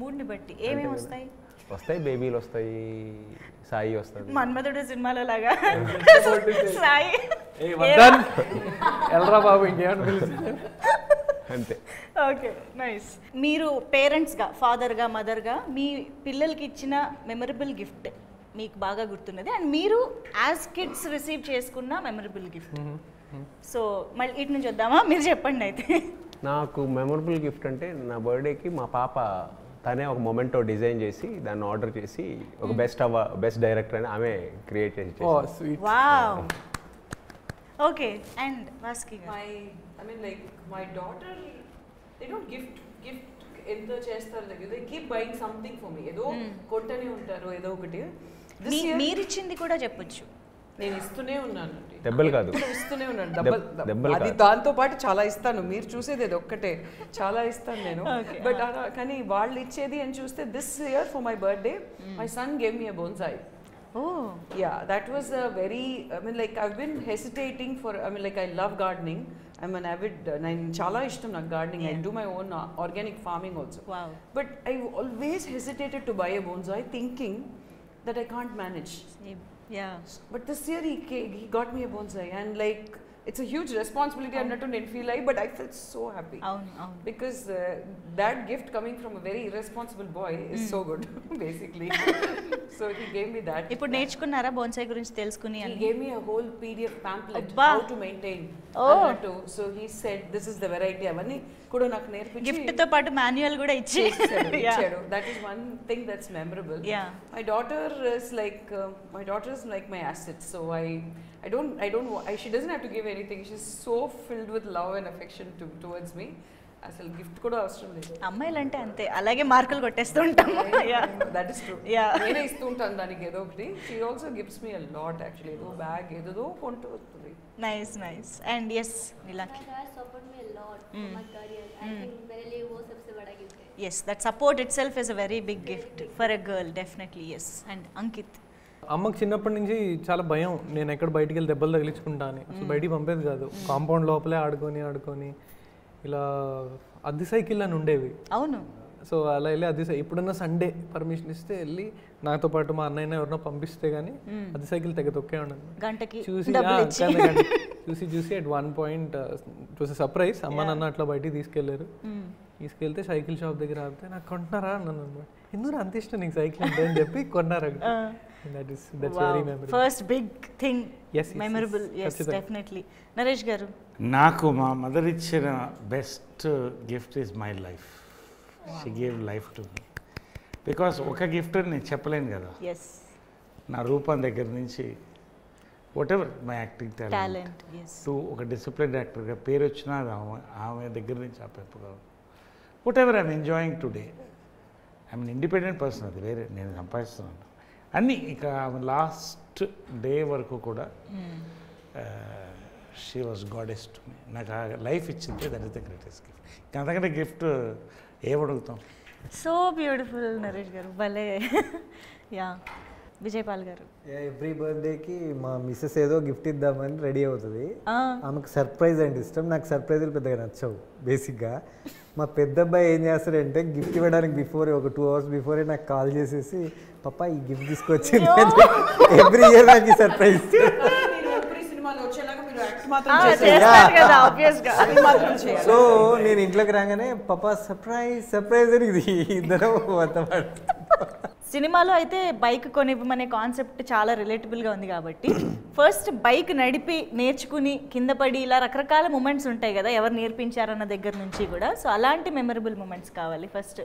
మూడ్ని బట్టి ఏమేమి వస్తాయి? వస్తాయి, బేబీలు వస్తాయి, సాయి వస్తుంది. మన్మధుడు సినిమాలో లాగా సాయి ఎల్రా బాబు ఇంకేమని పిలిచి అంతే. Okay, nice. మీరు పేరెంట్స్గా, ఫాదర్గా, మదర్గా మీ పిల్లలకి ఇచ్చిన మెమరబుల్ గిఫ్ట్ మీకు బాగా గుర్తున్నది అండ్ మీరు యాజ్ కిడ్స్ రిసీవ్ చేసుకున్న మెమరబుల్ గిఫ్ట్. సో మళ్ళీ ఇటు నుంచి వద్దామా, మీరు చెప్పండి అయితే. నాకు మెమరబుల్ గిఫ్ట్ అంటే నా బర్త్డేకి మా పాప తనే ఒక మొమెంటో డిజైన్ చేసి దాన్ని ఆర్డర్ చేసి ఒక బెస్ట్ డైరెక్టర్ అని ఆమె క్రియేట్ చేసి. Wow, okay. అండ్ వాస్కి my daughter, they don't gift ఎంతో చేస్తారు, they keep buying something for me. ఏదో కొంటనే ఉంటారు ఏదో ఒకటి. మీరు ఇచ్చింది కూడా చెప్పొచ్చు. నేను ఇస్తూనే ఉన్నానండి, దెబ్బలు కాదు, ఇస్తూనే ఉన్నాను. దెబ్బలు అది దాంతో పాటు చాలా ఇస్తాను, మీరు చూసేది అది ఒక్కటే, చాలా ఇస్తాను నేను. బట్ కానీ వాళ్ళు ఇచ్చేది అని చూస్తే this year for my birthday my son gave me a bonsai. Oh. Yeah, that was a very, I've been hesitating for, I love gardening. I'm an avid, chala ishtam nak gardening. I do my own organic farming also. Wow. But I always hesitated to buy a bonsai thinking that I can't manage. Yeah. But this year he got me a bonsai and it's a huge responsibility annattu nen feel like, but I felt so happy. Because that gift coming from a very irresponsible boy is so good basically. So he gave me that. ఇప్పుడు నేర్చుకున్నారా bonsai గురించి తెలుసుకుని? He gave me a whole PDF pamphlet how to maintain. So he said this is the variety avanni kuda నాకు నేర్పించి gift తో పాటు manual కూడా ఇచ్చాడు. That is one thing that's memorable. Yeah. My daughter is like my asset. So she doesn't have to give anything. She's so filled with love and affection towards me. అసలు gift కూడా అవసరం లేదు. అమ్మాయిలు అంటే అంతే, అలాగే మార్కులు కొట్టేస్తూ ఉంటాము. That is true. నేనే ఇస్తూ ఉంటాను దానికి ఏదో ఒకటి. She also gives me a lot actually. ఏదో బ్యాగ్ ఏదో కొంటూ వస్తుంది. Nice nice. And yes, Nilaki. Support me a lot for my career. I think मेरे लिए वो सबसे बड़ा gift है. Yes, that support itself is a very big gift for a girl, definitely. Yes. And Ankit. అమ్మకి చిన్నప్పటి నుంచి చాలా భయం, నేను ఎక్కడ బయటికి వెళ్ళి దెబ్బలు తగిలించుకుంటా అని. అసలు బయటికి పంపేది కాదు, కాంపౌండ్ లోపలే ఆడుకొని ఇలా అద్దె సైకిల్ అని ఉండేవి. అవును. సో అలా వెళ్ళి అద్దె ఎప్పుడన్నా సండే పర్మిషన్ ఇస్తే వెళ్ళి నాతో పాటు మా అన్నయ్య ఎవరినో పంపిస్తే గానీ అద్దె సైకిల్ తెగ తొక్కే ఉండదు. గంటకి చూసి అట్ వన్ పాయింట్ చూసి సర్ప్రైజ్ అమ్మ నాన్న అట్లా బయటికి తీసుకెళ్తే సైకిల్ షాప్ దగ్గర ఆగితే నాకు కొంటున్నారా అన్నాను అనమాట. ఎందుకు అంత ఇష్టం నీకు సైకిల్ అంటే అని చెప్పి కొన్నారు. that's very memorable. First big thing. Yes, memorable. Yes, definitely. Naresh garu. నాకు మా మదర్ ఇచ్చిన best gift is my life. She gave life to me. Because ఒక గిఫ్ట్ నేను చెప్పలేను కదా. Yes. నా రూపం దగ్గర నుంచి what ever my acting talent to ఒక డిసిప్లిన్ యాక్టర్గా పేరు వచ్చినా ఆమె దగ్గర నుంచి ఆ పెంపకం what ever I'm enjoying today. I'm independent person, అది వేరే, నేను సంపాదిస్తున్నాను అన్నీ. ఇక లాస్ట్ డే వరకు కూడా she was goddess to me. నాకు ఆ లైఫ్ ఇచ్చింది, that is the greatest gift. ఇంకా అంతకంటే గిఫ్ట్ ఏమడుగుతాం. సో బ్యూటిఫుల్ నరేష్ గారు, భలే. యా, విజయపాల్ గారు. ఎవ్రీ బర్త్డేకి మా మిస్సెస్ ఏదో గిఫ్ట్ ఇద్దామని రెడీ అవుతుంది. ఆమెకు సర్ప్రైజ్ అంటే ఇష్టం, నాకు సర్ప్రైజులు పెద్దగా నచ్చవు బేసిక్గా. మా పెద్ద అబ్బాయి ఏం చేస్తాడంటే గిఫ్ట్ ఇవ్వడానికి ఒక 2 hours బిఫోరే నాకు కాల్ చేసేసి పప్పా ఈ గిఫ్ట్ తీసుకొచ్చింది ఎవ్రీ ఇయర్ నాకు సర్ప్రైజ్. సో నేను ఇంట్లోకి రాగానే పప్పా సర్ప్రైజ్ అని ఇద్దరు సినిమాలో అయితే బైక్ కొనివ్వమనే కాన్సెప్ట్ చాలా రిలేటబుల్గా ఉంది కాబట్టి ఫస్ట్ బైక్ నడిపి నేర్చుకుని కింద పడి ఇలా రకరకాల మూమెంట్స్ ఉంటాయి కదా, ఎవరు నేర్పించారన్న దగ్గర నుంచి కూడా. సో అలాంటి మెమరబుల్ మూమెంట్స్ కావాలి ఫస్ట్.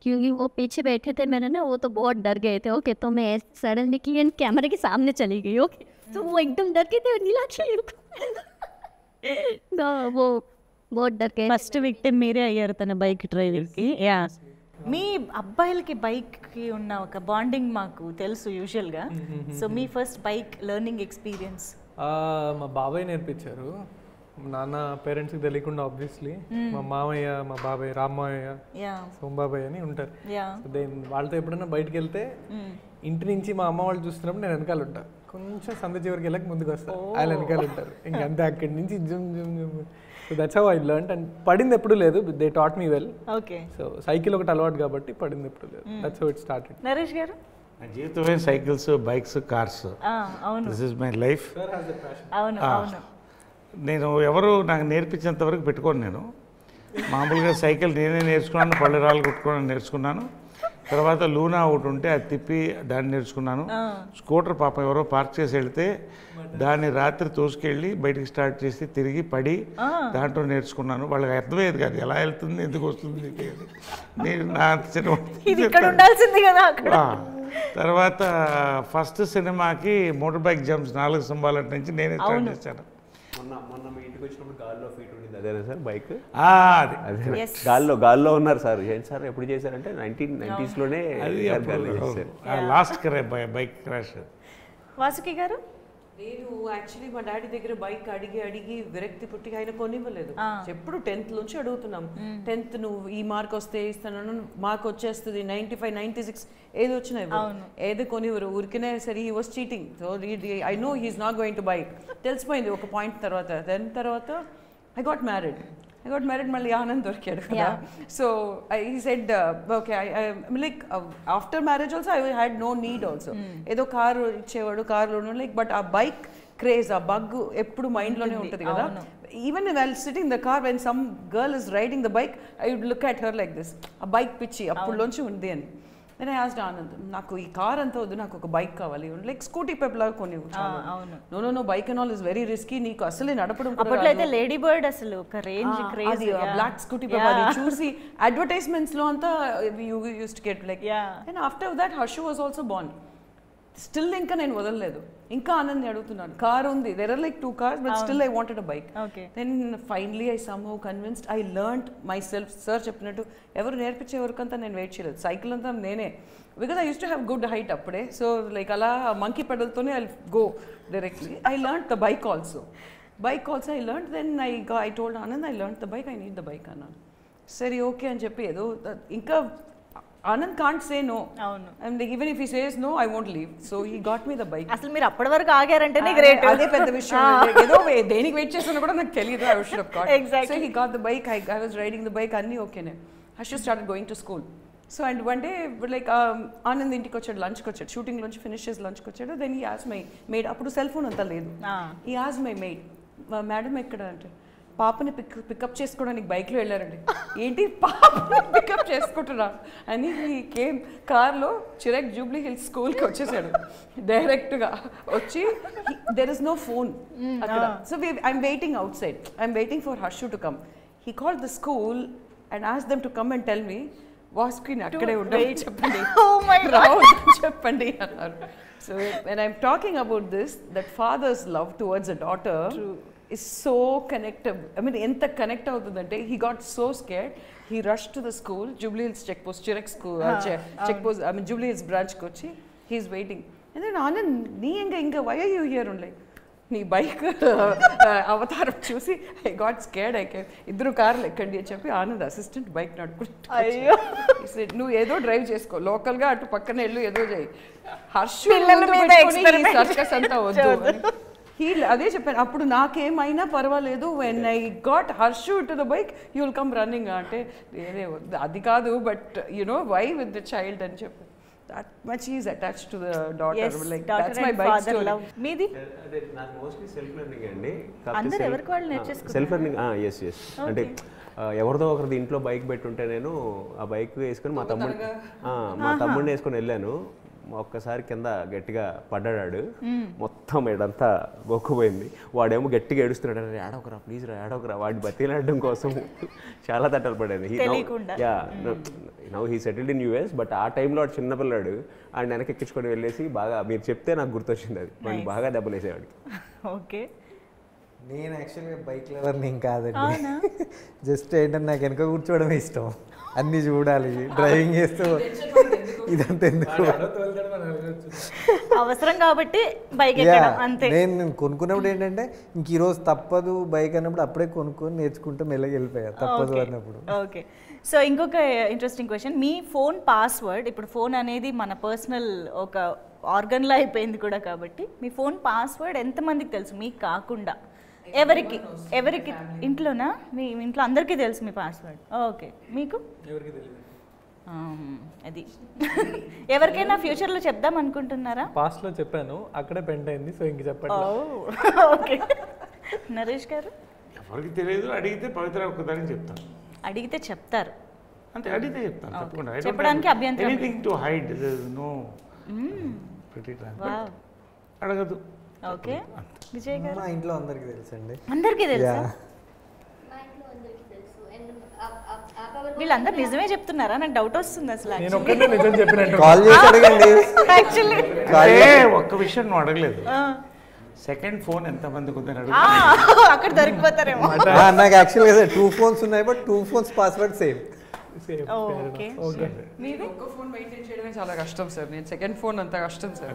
क्योंकि वो पीछे बैठे थे मेरे ना, वो तो बहुत डर गए थे. ओके, तो मैं सडनली कैमरे के सामने चली गई. ओके, तो वो एकदम डर गए थे. नीलाक्षी वो बहुत डर गए. ఫస్ట్ విక్టిమ్ మీరే అయ్యారు తన బైక్ డ్రైవింగ్కి. యా, మీ అబ్బాయిలకి బైక్కి ఉన్న ఒక బాండింగ్ మాకు తెలుసు యూజువల్గా. సో మీ ఫస్ట్ బైక్ లెర్నింగ్ ఎక్స్పీరియన్స్? మా బాబాయ్ నేర్పించారు. నాన్న పేరెంట్స్కి తెలియకుండా ఆబ్వియస్లీ. మా మామయ్య, మా బాబాయ్, రామ్మయ్య, సోంబాబాయ్ అని ఉంటారు. వాళ్ళతో ఎప్పుడైనా బయటకు వెళ్తే ఇంటి నుంచి మా అమ్మ వాళ్ళు చూస్తున్నప్పుడు నేను వెనకాల ఉంటా, కొంచెం సంద చివరికి వెళ్ళక ముందుకు వస్తాను, ఆయన వెనకాల ఉంటారు. ఇంకంతే అక్కడి నుంచి జుమ్ జుమ్ జుమ్. So that's how I learn. And పడింది ఎప్పుడు లేదు, they taught me well. Okay. So cycle ఒకటి అలవాటు కాబట్టి పడింది ఎప్పుడు లేదు. That's how it started. Naresh గారు? నా జీవితమే సైకిల్స్, బైక్స్, కార్స్. అవును, దిస్ ఇస్ మై లైఫ్. అవును అవును. నేను ఎవరు నాకు నేర్పించేంత వరకు పెట్టుకోను. నేను మామూలుగా సైకిల్ నేనే నేర్చుకున్నాను, పళ్ళు రాళ్ళు కొట్టుకోవడం నేర్చుకున్నాను. తర్వాత లూనా ఒకటి ఉంటే అది తిప్పి దాన్ని నేర్చుకున్నాను. స్కూటర్ పాపం ఎవరో పార్క్ చేసి వెళ్తే దాన్ని రాత్రి తోసుకెళ్ళి బయటికి స్టార్ట్ చేసి తిరిగి పడి దాంట్లో నేర్చుకున్నాను. వాళ్ళకి అర్థమయ్యేది కాదు, ఎలా వెళ్తుంది, ఎందుకు వస్తుంది. నేను నా తర్వాత ఫస్ట్ సినిమాకి మోటార్ బైక్ జంప్స్ 4 స్తంభాల నుంచి నేనే స్టార్ట్ చేశాను. మొన్న మీ ఇంటికి వచ్చినప్పుడు గాల్లో ఫీట్ ఉండింది అదేనా సార్ బైక్? అది గాల్లో ఉన్నారు సార్. ఏంటి సార్ ఎప్పుడు చేశారంటే 1990s last bike crash. Vasuki గారు? నేను యాక్చువల్లీ మా డాడీ దగ్గర బైక్ అడిగి విరక్తి పుట్టి ఆయన కొనివ్వలేదు. ఎప్పుడు 10th నుంచి అడుగుతున్నాం, 10th నువ్వు ఈ మార్క్ వస్తే ఇస్తాను, మార్క్ వచ్చేస్తుంది 95, 96 ఏది వచ్చినా ఏదో కొనివ్వరు. ఊరికనే సరే he was cheating. So I know he is not going to bike. తెలిసిపోయింది ఒక పాయింట్ తర్వాత. తర్వాత ఐ గాట్ మ్యారీడ్. మళ్ళీ ఆనంద్ దొరికాడు కదా. So he said okay like after marriage also I had no need also. ఏదో కారు ఇచ్చేవాడు, కార్లో లైక్ బట్ ఆ బైక్ క్రేజ్, ఆ బగ్ ఎప్పుడు మైండ్ లోనే ఉంటుంది కదా. Even while sitting in the car when some girl is riding the bike I would look at her like this. ఆ బైక్ పిచ్చి అప్పుడులోంచి ఉంది అని. then I asked ఆనంద్, నాకు ఈ కార్ అంతా వద్దు, నాకు ఒక బైక్ కావాలి, లైక్ స్కూటీ పెప్ లాగా కొని. No bike and all is very risky, నీకు అసలే నడపడం. అప్పట్లో అయితే లేడీ బర్డ్ అసలు ఒక range craze, black Scooty Pep అది చూసి అడ్వర్టైజ్మెంట్స్ లో అంతా you used to get like. And after that Harshu was also born. Still ఇంకా నేను వదలలేదు, ఇంకా ఆనంద్ అడుగుతున్నాను. కార్ ఉంది, there are like 2 cars but still I wanted a bike. Then finally I somehow convinced. I learned my self. Sir చెప్పినట్టు ఎవరు నేర్పించే వరకంతా నేను వెయిట్ చేయలేదు. సైకిల్ అంతా నేనే, because I use to have good height అప్పుడే. సో లైక్ అలా monkey పెడల్తోనే I go directly. I learned the bike also I learned. Then I told Anand I learned the bike, I need the bike అన్నాను. సరే okay అని చెప్పి ఏదో ఇంకా Anand can't say no. And even if he says no, I won't leave. So he got me the bike. అసలు మీరు అప్పటి వరకు ఆగారంటేనే గ్రేట్. అదే పెద్ద విషయం. ఏదో దేనికి వెయిట్ చేస్తున్నా కూడా నాకు తెలియదు. I should have got. So he got the bike. I was riding the bike. అన్నీ ఓకేనే. Ashu started going to school. So and one day like Anand ఇంటికి వచ్చాడు, లంచ్కి వచ్చాడు, షూటింగ్ నుంచి ఫినిష్ చేసి లంచ్కి వచ్చాడు. Then he asked my maid, అప్పుడు సెల్ ఫోన్ అంతా లేదు. He asked my maid, madam ఎక్కడ అంటే, పాపని పికప్ చేసుకోవడానికి బైక్లో వెళ్ళారండి. ఏంటి పాపని పికప్ చేసుకుంటున్నా అని కేమ్ కార్లో చిరాక్ జూబ్లీ హిల్స్ స్కూల్కి వచ్చేసాడు డైరెక్ట్గా వచ్చి. దెర్ ఇస్ నో ఫోన్ అక్కడ. So I'm waiting outside, I'm waiting for Harshu to come. He called the school and asked them to come and tell me, వాస్కిన్ అక్కడే ఉండవు చెప్పండి, రావద్దని చెప్పండి అన్నారు. సో when I'm talking about this, that father's love towards a daughter is so connected. I mean, enta connect avutundante, he got so scared. He rushed to the school, Jubilee Hills check post, Chirac school, check post, I mean Jubilee Hills branch kochi. He is waiting. And then Anand, nee inga why are you here only? Nee bike avataram chusi I got scared. I came idru car ekkandi అని చెప్పి Anand assistant bike నడుపుకుంటూ అయ్యో he said నువ్వు ఏదో drive చేసుకో, local గా అటు పక్కన వెళ్ళు, ఏదో చేయి, హర్షు సర్కస్ అంతా వద్దు. అదే చెప్పాను అప్పుడు, నాకేమైనా పర్వాలేదు, when I got Harshu to the bike you will come running అంటే, అది కాదు but you know why with the child అని చెప్పి. that much he is attached to the daughter. Yes, like daughter that's my and bike father story. love. Meedi అదే నాకు mostly self learning అండి. అందరూ ఎవరికి వాళ్ళు నేర్చేసుకుంటారు. సెల్ఫ్ లెర్నింగ్ ఎస్ అంటే ఎవరిదో ఒకరిది ఇంట్లో బైక్ పెట్టుంటే నేను ఆ బైక్ వేసుకొని మా తమ్ముడిని వేసుకొని వెళ్ళాను. ఒక్కసారి కింద గట్టిగా పడ్డాడు, మొత్తం ఇడంతా బొక్కుపోయింది. వాడేమో గట్టిగా ఏడుస్తున్నాడు, ఏడవకరా ప్లీజ్ రా ఏడవకరా, వాడిని బతిలాడడం కోసం చాలా తట్టలు పడేది. Now he settled in US, but ఆ టైంలో వాడు చిన్నపిల్లాడు, ఆయన వెనక్కి ఎక్కించుకొని వెళ్ళేసి బాగా మీరు చెప్తే నాకు గుర్తొచ్చింది అది, వాడిని బాగా దెబ్బలేసేవాడికి. ఓకే, నేను యాక్చువల్గా బైక్ లవర్ని ఏం కాదండి, జస్ట్ ఏంటంటే నాకు వెనక కూర్చోవడం ఇష్టం, అన్నీ చూడాలి, డ్రైవింగ్ చేస్తూ ఇదంతా ఎందుకు? అవసరం కాబట్టి బైక్ ఎక్కడం అంతే. నేను కొనుక్కున్నప్పుడు ఏంటంటే ఇంక ఈరోజు తప్పదు బైక్ అన్నప్పుడు అప్పుడే కొనుక్కొని నేర్చుకుంటూ మెల్లగా వెళ్ళిపోయా తప్పదు అన్నప్పుడు. ఓకే, సో ఇంకొక ఇంట్రెస్టింగ్ క్వశ్చన్, మీ ఫోన్ పాస్వర్డ్, ఇప్పుడు ఫోన్ అనేది మన పర్సనల్ ఒక ఆర్గన్లా అయిపోయింది కూడా కాబట్టి మీ ఫోన్ పాస్వర్డ్ ఎంతమందికి తెలుసు మీకు కాకుండా? ఎవరికి ఇంట్లోనా? మీ ఇంట్లో అందరికీ తెలుసు మీ పాస్వర్డ్. ఓకే, మీకు? ఎవరికి తెలియదు. అది ఎవరికైనా ఫ్యూచర్లో చెప్దాం అనుకుంటున్నారా? పాస్ట్లో చెప్పాను, అక్కడే పెంట్ అయింది, సో ఇంక చెప్పండి. ఓకే, నరేష్ గారు? ఎవరికి తెలియదు, అడిగితే పవిత్ర ఒక్కదానికి చెప్తాను. అడిగితే చెప్తారు అంటే అడిగితే చెప్తాను తప్పకుండా. చెప్పడానికి అభ్యంతరం ఎనీథింగ్ టు హైడ్, నో అడగదు. ఓకే, విజయ్ గారు? మా ఇంట్లో అందరికీ తెలుసండి. అందరికీ తెలుసా? వీళ్ళందరూ నిజమే చెప్తున్నారా? నాకు డౌట్ వస్తుంది అసలు. నేను ఒక్కటే నిజం చెప్పినట్టు. కాల్ చేసి అడగండి. యాక్చువల్లీ ఒక్క విషయం నువ్వు అడగలేదు, సెకండ్ ఫోన్ ఎంతమందికి ఉందని అడుగు. అక్కడ దొరికిపోతారేమో. నాకు యాక్చువల్గా 2 phones ఉన్నాయి, but 2 phones password same. Okay, మీరు ఒక్క ఫోన్ మెయింటైన్ చేయడమే చాలా కష్టం సార్. నేను సెకండ్ ఫోన్ అంత కష్టం సార్.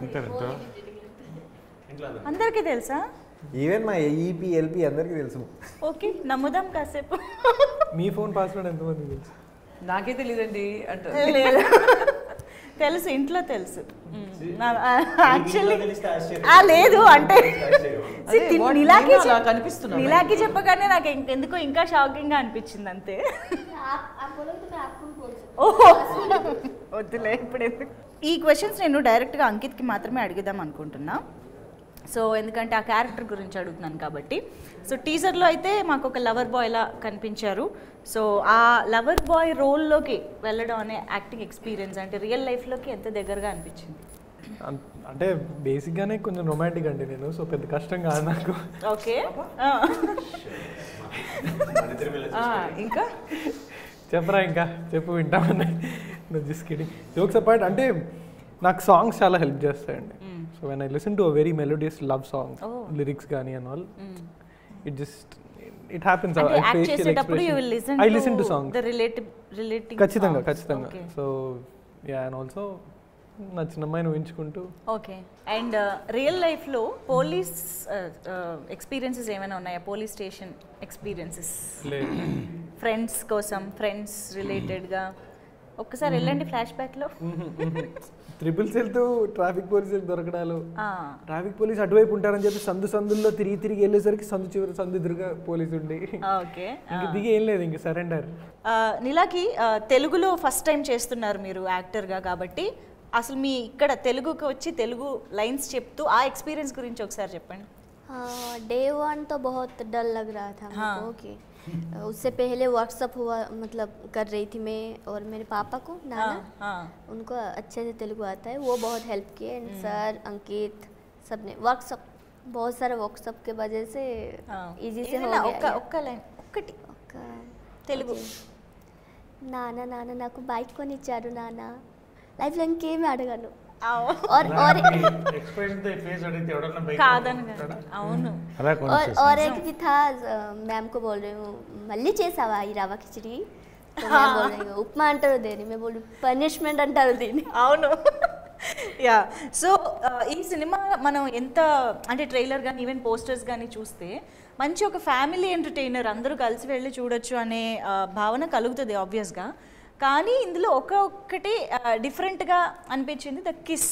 అందరికీ తెలుసా? ఈవెన్ మా ఈపీ ఎల్పీ అందరికీ తెలుసు. ఓకే, నమ్ముదాం కాసేపు. మీ ఫోన్ పాస్వర్డ్ ఎంతమంది తెలుసు? నాకే తెలియదండి అంటే. తెలుసు, ఇంట్లో తెలుసు యాక్చువల్లీ. లేదు అంటే నీలాకి చెప్పగానే నాకు ఎందుకో ఇంకా షాకింగ్ గా అనిపించింది అంతే. వద్దులే ఇప్పుడు ఎందుకు. ఈ క్వశ్చన్స్ నేను డైరెక్ట్గా అంకిత్కి మాత్రమే అడుగుదాం అనుకుంటున్నా. సో ఎందుకంటే ఆ క్యారెక్టర్ గురించి అడుగుతున్నాను కాబట్టి. సో టీజర్లో అయితే మాకు ఒక లవర్ బాయ్లా కనిపించారు. సో ఆ లవర్ బాయ్ రోల్లోకి వెళ్ళడం అనే యాక్టింగ్ ఎక్స్పీరియన్స్ అంటే రియల్ లైఫ్లోకి ఎంత దగ్గరగా అనిపించింది? అంటే బేసిక్గానే కొంచెం రొమాంటిక్ అండి నేను, సో పెద్ద కష్టం కాదు నాకు. ఓకే, ఇంకా చెప్పరా? ఇంకా చెప్పు, వింటామని. Just kidding, jokes apart. అంటే నాకు సాంగ్స్ చాలా హెల్ప్ చేస్తాయండి. So when I listen to a very melodious love song, lyrics కానీ and all, it happens. I listen to songs. The relating ఖచ్చితంగా. సో యా, అండ్ ఆల్సో నచ్చిన అమ్మాయిని ఊహించుకుంటూ. Okay, and real లైఫ్లో పోలీస్ ఎక్స్పీరియన్సెస్ ఏమైనా ఉన్నాయా? Police station experiences friends కోసం, friends రిలేటెడ్గా ఒక్కసారి వెళ్ళండి ఫ్లాష్ బ్యాక్లో. ట్రిపుల్స్ వెళ్తూ ట్రాఫిక్ పోలీసు దొరకడాలు, ట్రాఫిక్ పోలీస్ అటువైపు ఉంటారని చెప్పి సందుల్లో తిరిగి వెళ్ళేసరికి సందు ఎదురుగా పోలీసు ఉండి ఇంక దిగి ఏం లేదు, ఇంక సరెండర్. నీలాకి తెలుగులో ఫస్ట్ టైం చేస్తున్నారు మీరు యాక్టర్గా కాబట్టి, అసలు మీ ఇక్కడ తెలుగుకి వచ్చి తెలుగు లైన్స్ చెప్తూ ఆ ఎక్స్పీరియన్స్ గురించి ఒకసారి చెప్పండి. डे 1 तो बहुत डर लग रहा था मुझको कि उससे पहले व्हाट्सअप हुआ, मतलब कर रही थी मैं और मेरे पापा को, नाना, उनको अच्छे से तेलुगु आता है, वो बहुत हेल्प किए. एंड सर, अंकित, सब ने व्हाट्सअप, बहुत सारे व्हाट्सअप के वजह से इजी से हो गया. ఒక్క లైన్ ఒక్కటి తెలుగు. నానా నానా నాకు బైక్ కొనిచ్చారు నానా, లైఫ్ లో ఇంకేమి అడగను. और एक भी था, मैम को बोल रही हूँ మళ్ళీ చేసావా ఈ రవ్వ కిచడి, ఉప్మా అంటారు దేని, మేము బోల్ పనిష్మెంట్ అంటారు దీన్ని. అవును, యా. సో ఈ సినిమా మనం ఎంత అంటే ట్రైలర్ కానీ ఈవెన్ పోస్టర్స్ కానీ చూస్తే మంచి ఒక ఫ్యామిలీ ఎంటర్టైనర్, అందరూ కలిసి వెళ్ళి చూడొచ్చు అనే భావన కలుగుతుంది ఆబ్వియస్గా. కానీ ఇందులో ఒక్కటి డిఫరెంట్గా అనిపించింది, ద కిస్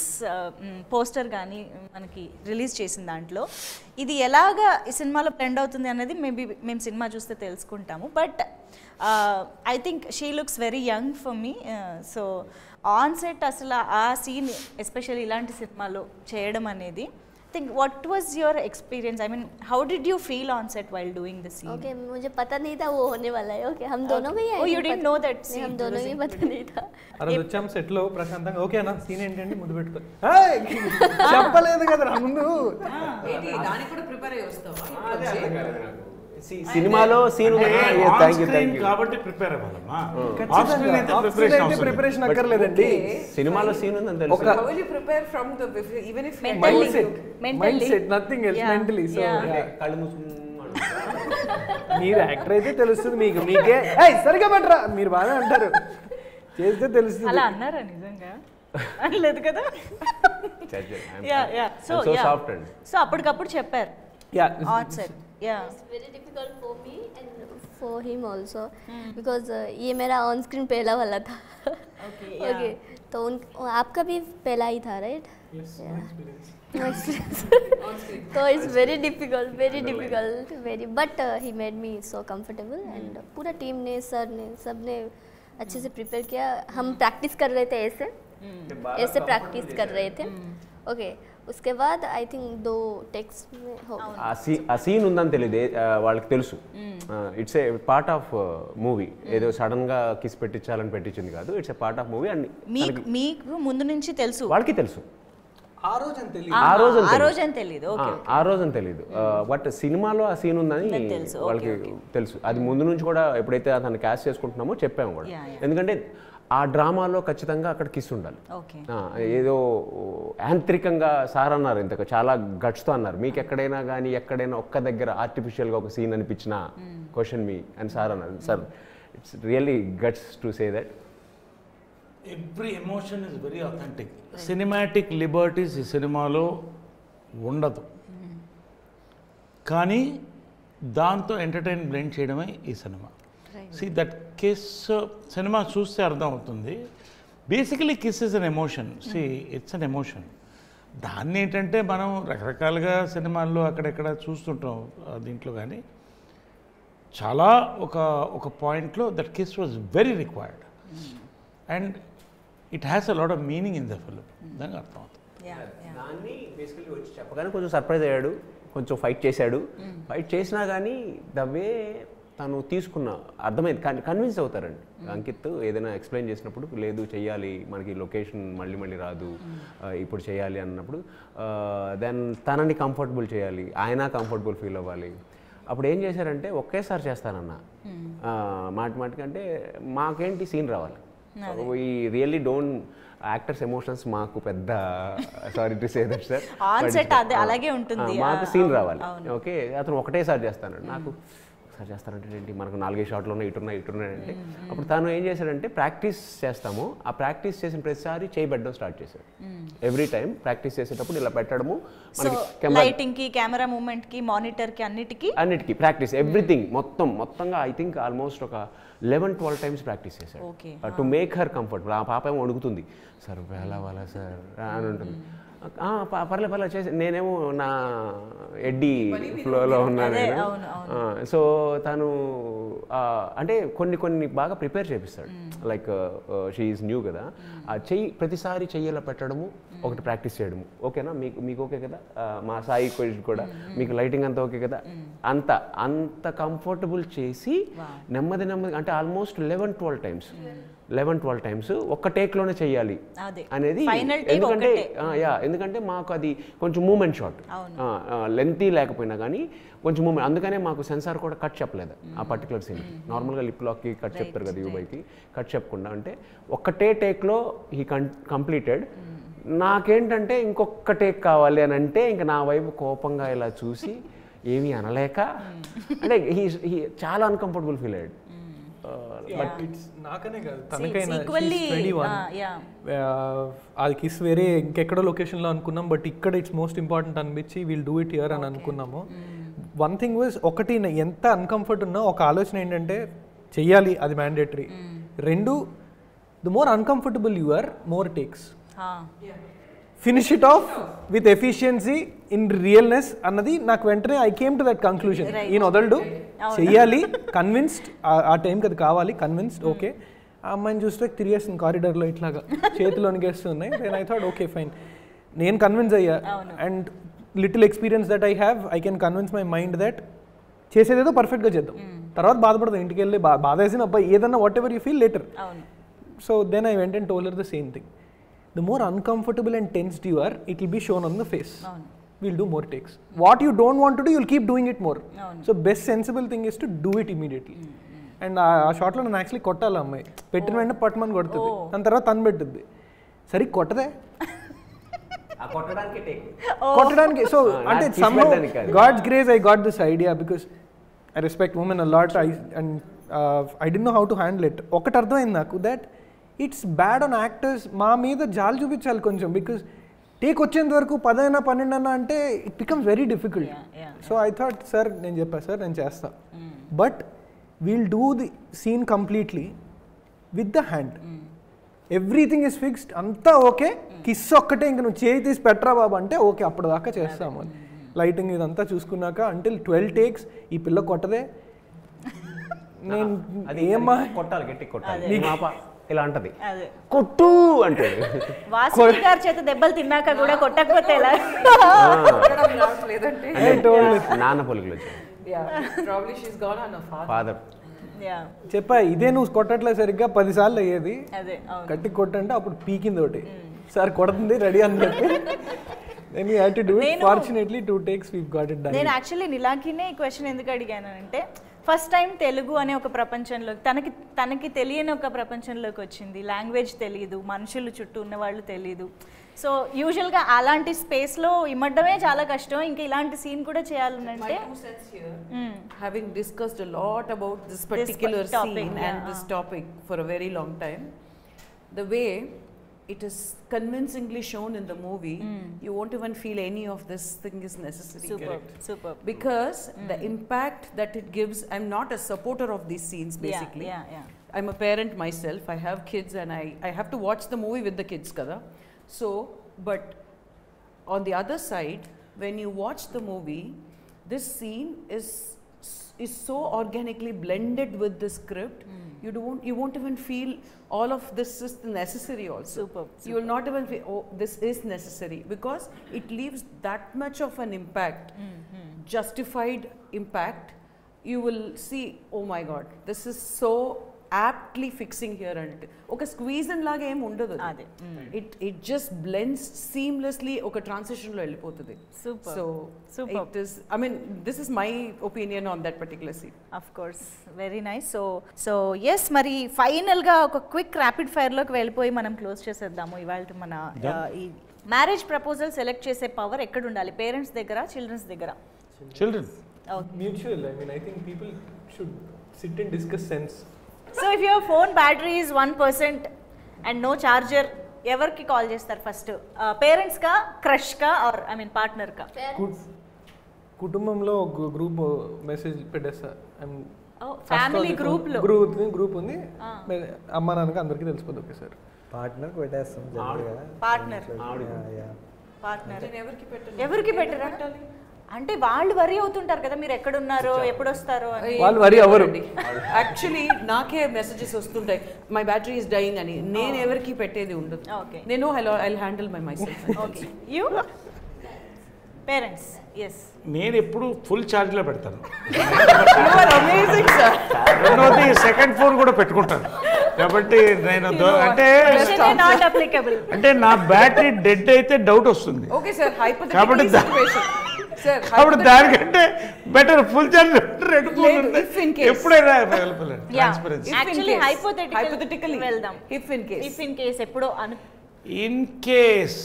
పోస్టర్ కానీ మనకి రిలీజ్ చేసిన దాంట్లో. ఇది ఎలాగా ఈ సినిమాలో బ్లెండ్ అవుతుంది అనేది మేము సినిమా చూస్తే తెలుసుకుంటాము. But I think she looks very young for me. So on set అసలు ఆ సీన్ ఎస్పెషల్లీ ఇలాంటి సినిమాలో చేయడం అనేది, think what was your experience? I mean, how did you feel on set while doing the scene? Okay, मुझे पता नहीं था वो होने वाला है. Okay, हम दोनों भी oh, you didn't know that scene? हम दोनों भी पता नहीं था. అరే వచ్చాం సెట్ లో ప్రశాంతంగా, ఓకే అన్న సీన్ ఏంటంటే ముద్దు పెట్టుకో, చెప్పలేదు కదా ముందు. దానికి కూడా ప్రిపేర్ అయ్యి వస్తావా? సినిమాలో సీన్ కాబట్టి ప్రిపేర్ అవ్వాలమ్మా. ప్రిపరేషన్ అక్కర్లేదండి. సినిమాలో సీన్ ఉందని తెలుసు. Mind set nothing else mentally. So కళ్ళు మూసుకుని మీరు యాక్టర్ అయితే తెలుస్తుంది మీకు, మీకే సరిగా పట్టరా మీరు బాగా అంటారు, చేస్తే తెలుస్తుంది. అలా అన్నారా నిజంగా? అనలేదు కదా? సో సాఫ్ట్ అండి. సో అప్పటికప్పుడు చెప్పారు on set. It's very difficult for me and for him also because ये मेरा ऑन स्क्रीन पहला वाला था. Okay. तो आपका भी पहला ही था, right? Yes. So it's very difficult, very. But he made me so comfortable and पूरा टीम ने, सर ने, सब ने अच्छे से प्रिपेयर किया. हम प्रैक्टिस कर रहे थे ऐसे प्रैक्टिस कर रहे थे. ओके, उसके बाद आई थिंक 2 टेक्स में हो ఆ సీన్ ఉందని తెలియదు వాళ్ళకి తెలుసు. It's a part of movie. ఏదో సడన్ గా కిస్ పెట్టించాలని పెట్టించింది కాదు. It's a part of movie. And మీకు ముందు నుంచి తెలుసు? వాళ్ళకి తెలుసు. ఆ రోజు అని తెలియదు. ఆ రోజు అని తెలియదు. బట్ సినిమాలో ఆ సీన్ ఉందని వాళ్ళకి తెలుసు. అది ముందు నుంచి కూడా ఎప్పుడైతే అతను క్యాస్ట్ చేసుకుంటున్నామో చెప్పాము కూడా. ఎందుకంటే ఆ డ్రామాలో ఖచ్చితంగా అక్కడ కిస్ ఉండాలి. ఏదో యాంత్రికంగా సార్ అన్నారు, ఇంతకు చాలా గట్స్తో అన్నారు, మీకు ఎక్కడైనా కానీ ఎక్కడైనా ఒక్క దగ్గర ఆర్టిఫిషియల్గా ఒక సీన్ అనిపించిన క్వశ్చన్ మీ అని సార్ అన్నారు. Sir it's really guts to say that every emotion is very authentic. Cinematic liberties ఈ సినిమాలో ఉండదు, కానీ దాంతో ఎంటర్టైన్ బ్లెండ్ చేయడమే ఈ cinema. See that kiss cinema చూస్తే అర్థం అవుతుంది. Basically kiss is an emotion. See it's an emotion. దాన్ని ఏంటంటే మనం రకరకాలుగా సినిమాల్లో అక్కడెక్కడ చూస్తుంటాం దీంట్లో, కానీ చాలా ఒక పాయింట్లో that kiss was very required and it has a lot of meaning in the film. దానికి అర్థం అవుతుంది. దాన్ని బేసికలీ వచ్చి చెప్పగానే కొంచెం సర్ప్రైజ్ అయ్యాడు, కొంచెం ఫైట్ చేశాడు. ఫైట్ చేసినా కానీ ద వే తను తీసుకున్న అర్థమైంది, కన్విన్స్ అవుతారండి. అంకిత్ ఏదైనా ఎక్స్ప్లెయిన్ చేసినప్పుడు లేదు చెయ్యాలి, మనకి లొకేషన్ మళ్ళీ రాదు, ఇప్పుడు చేయాలి అన్నప్పుడు దెన్ తనని కంఫర్టబుల్ చేయాలి, ఆయన కంఫర్టబుల్ ఫీల్ అవ్వాలి. అప్పుడు ఏం చేశారంటే ఒకేసారి చేస్తానన్న మాటికంటే మాకేంటి సీన్ రావాలి. We really don't actors emotions మాకు పెద్ద sorry to say that sir, మాకు సీన్ రావాలి. ఓకే, అతను ఒకటేసారి చేస్తానండి. నాకు ఒకసారి చేస్తానంటే ఏంటి, మనకు 4 షాట్లు ఉన్నాయి, ఇటున్నాయంటే అప్పుడు తను ఏం చేశాడంటే ప్రాక్టీస్ చేస్తాము, ఆ ప్రాక్టీస్ చేసిన ప్రతిసారి చేయి పెట్టడం స్టార్ట్ చేశాడు. ఎవ్రీ టైం ప్రాక్టీస్ చేసేటప్పుడు ఇలా పెట్టడము, లైటింగ్ కి, కెమెరా మూవ్మెంట్ కి, మానిటర్ కి, అన్నిటికీ ప్రాక్టీస్, ఎవ్రీథింగ్ మొత్తంగా ఐ థింక్ ఆల్మోస్ట్ ఒక 11-12 టైమ్స్ ప్రాక్టీస్ చేశాడు టు మేక్ హర్ కంఫర్టబుల్. ఆ పాప ఏమో అడుగుతుంది, సార్ వెళ్ళాలా సార్ అని ఉంటుంది. పర్లే చేసి నేనేమో నా ఎడ్డీ ఫ్లోలో ఉన్నాను. సో తను అంటే కొన్ని బాగా ప్రిపేర్ చేపిస్తాడు. లైక్ షీ ఈజ్ న్యూ కదా, ఆ ప్రతిసారి చెయ్యేలా పెట్టడము, ఒకటి ప్రాక్టీస్ చేయడము. ఓకేనా, మీకు ఓకే కదా, మా సాయి కూడా మీకు లైటింగ్ అంతా ఓకే కదా, అంత కంఫర్టబుల్ చేసి నెమ్మది అంటే ఆల్మోస్ట్ 11-12 టైమ్స్ ఒక్క టేక్లోనే చెయ్యాలి అనేది. ఎందుకంటే మాకు అది కొంచెం మూమెంట్ షాట్, లెంతీ లేకపోయినా కానీ కొంచెం మూమెంట్, అందుకనే మాకు సెన్సార్ కూడా కట్ చెప్పలేదు ఆ పర్టికులర్ సీన్. నార్మల్గా లిప్ లాక్కి కట్ చెప్తారు కదా, యూబైకి కట్ చెప్పకుండా, అంటే ఒక్కటే టేక్లో హీ కంప్లీటెడ్. నాకేంటంటే ఇంకొక టేక్ కావాలి అని అంటే ఇంకా నా వైపు కోపంగా ఇలా చూసి ఏమీ అనలేక, అంటే చాలా అన్కంఫర్టబుల్ ఫీల్ అయ్యాడు. నాకనే కాదు తనకైనా, అది కిస్ వేరే ఇంకెక్కడో లొకేషన్లో అనుకున్నాం, బట్ ఇక్కడ ఇట్స్ మోస్ట్ ఇంపార్టెంట్ అనిపించి విల్ డూ ఇట్ హియర్ అని అనుకున్నాము. వన్ థింగ్ వాజ్, ఒకటి ఎంత అన్కంఫర్ట్ ఉన్నా ఒక ఆలోచన ఏంటంటే చెయ్యాలి, అది mandatory. 2, the more uncomfortable you are, more takes. Finish it off with efficiency in realness అన్నది నాకు వెంటనే I came to that conclusion. ఈయన వదలడు, చెయ్యాలి, కన్విన్స్డ్, ఆ టైంకి అది కావాలి, కన్విన్స్డ్. ఓకే, ఆ అమ్మాయిని చూస్తే తిరిగేస్తుంది కారిడార్లో ఇట్లాగా, చేతిలోనికి వేస్తున్నాయి. Then I thought okay fine, నేను కన్విన్స్ అయ్యా. And little experience that I have, I can convince my mind that చేసేదేదో పర్ఫెక్ట్గా చేద్దాం, తర్వాత బాధపడదాం, ఇంటికి వెళ్ళి బాధ వేసిన అబ్బాయి ఏదన్నా whatever you feel later. So then I went and told her the same thing. The more uncomfortable and tensed you are, it will be shown on the face. We'll do more takes. What you don't want to do, you'll keep doing it more. So best sensible thing is to do it immediately. And ఆ షాట్లో నన్ను actually కొట్టాలి అమ్మాయి, పెట్టిన వెంటనే పట్టమని కొడుతుంది, దాని తర్వాత తను పెట్టుద్ది, సరే కొట్టదే కొట్టడానికి. సో అంటే somehow God's grace I got this idea because I respect women a lot, and I didn't know how to handle it. ఒకటి అర్థమైంది నాకు, that it's bad on actors. మా మీద జాలి చూపించాలి కొంచెం, బికాస్ టేక్ వచ్చేంత వరకు 10 అయినా 12 అయినా అంటే it becomes very difficult. So I thought sir నేను చెప్పా సార్ నేను చేస్తా, but we'll do the scene completely with the hand. Everything is fixed, అంతా ఓకే, కిస్ ఒక్కటే ఇంక నువ్వు చేయి తీసి పెట్టరా బాబు అంటే ఓకే అప్పుడు దాకా చేస్తాము. లైటింగ్ ఇదంతా చూసుకున్నాక అంటిల్ 12 takes ఈ పిల్ల కొట్టదే. నేను ఏమా కొట్టాలి, గట్టి కొట్టాలి, ఇలా అంటది అదే కొట్టు అంటే వాసుకి గారి చేత దెబ్బలు తిన్నాక కూడా కొట్టకపోతే ఎలా? లేదంటే నాన్న పొలుగులు వచ్చాయి. probably she's gone on a father చెప్పా ఇదే నువ్వు కొట్టట్లే సరిగ్గా 10 సార్లు అయ్యేది, అదే గట్టి కొట్టంటే అప్పుడు పీకింది ఒకటి, సార్ కొడుతుంది రెడీ అన్నట్టు. Then we had to do it. Fortunately 2 takes we've got it done. నేను యాక్చువల్లీ నిలాకినే ఈ క్వశ్చన్ ఎందుకు అడిగాను అంటే ఫస్ట్ టైం తెలుగు అనే ఒక ప్రపంచంలో తనకి తెలియని ఒక ప్రపంచంలోకి వచ్చింది. లాంగ్వేజ్ తెలియదు, మనుషులు చుట్టూ ఉన్న వాళ్ళు తెలియదు. సో యూజువల్గా అలాంటి స్పేస్లో ఇమ్మడమే చాలా కష్టం, ఇంకా ఇలాంటి సీన్ కూడా చేయాలంటే. Having discussed a lot about this particular scene and this topic for a very long time, the way it is convincingly shown in the movie, you won't even feel any of this thing is necessary. Super. Because the impact that it gives, I'm not a supporter of these scenes basically. Yeah. I'm a parent myself, I have kids and I have to watch the movie with the kids kada. So but on the other side, when you watch the movie, this scene is so organically blended with the script. You won't even feel all of this is necessary also. Super. You will not even feel, oh, this is necessary, because it leaves that much of an impact, justified impact. You will see, oh my god, this is so aptly fixing here and oka squeeze and laga em undadu adi. It just blends seamlessly oka transition lo ellipothundi. Super. It is, I mean, this is my opinion on that particular scene. Of course, very nice. So yes, మరి final గా ఒక quick rapid fire లోకి వెళ్ళిపోయి మనం close చేసేద్దాము. ఇవాళ మన ఈ మ్యారేజ్ ప్రపోజల్ సెలెక్ట్ చేసే పవర్ ఎక్కడ ఉండాలి? పేరెంట్స్ దగ్గర, చిల్డ్రన్స్ దగ్గర? Children. Mutual. I mean, I think people should sit and discuss sense. So if your phone battery is 1% and no charger, ఎవరికి కాల్ చేస్తారు ఫస్ట్? పేరెంట్స్ కా, క్రష్ కా, are I mean partner కా? కుటుంబంలో ఒక group message పెట్టేస్తా. Family group ఉంది, అమ్మ నాన్నకి అందరికీ తెలిసిపోతుంది ఒకేసారి. పార్ట్నర్ పెట్టేస్తాం జనరల్గా. పార్ట్నర్ ఎవరికి పెట్టరా? అంటే వాళ్ళు వరి అవుతుంటారు కదా, మీరు ఎక్కడున్నారో ఎప్పుడు వస్తారో అని. వాళ్ళు వరి అవ్వరు. యాక్చువల్లీ నాకే మెసేజెస్ వస్తుంటాయి మై బ్యాటరీ ఇస్ డైయింగ్ అని. నేను ఎవరికి పెట్టేది ఉండదు. నేను I handle myself. Okay, you parents? Yes, నేను ఎప్పుడు ఫుల్ ఛార్జ్లో పెడతాను. Amazing sir. రెండోది సెకండ్ ఫోన్ కూడా పెట్టుకుంటాను. కాబట్టి నేను అంటే నా బ్యాటరీ డెడ్ అయితే డౌట్ వస్తుంది. ఓకే సార్, కాబట్టి కాబట్టి దానికంటే బెటర్ ఫుల్ ఛార్జ్ రెండు ఫోన్ ఎప్పుడైనా అవైలబుల్. యాక్చువల్లీ హైపోథెటికల్లీ వెళ్దాం. ఇఫ్ ఇన్ కేస్ ఎప్పుడో in case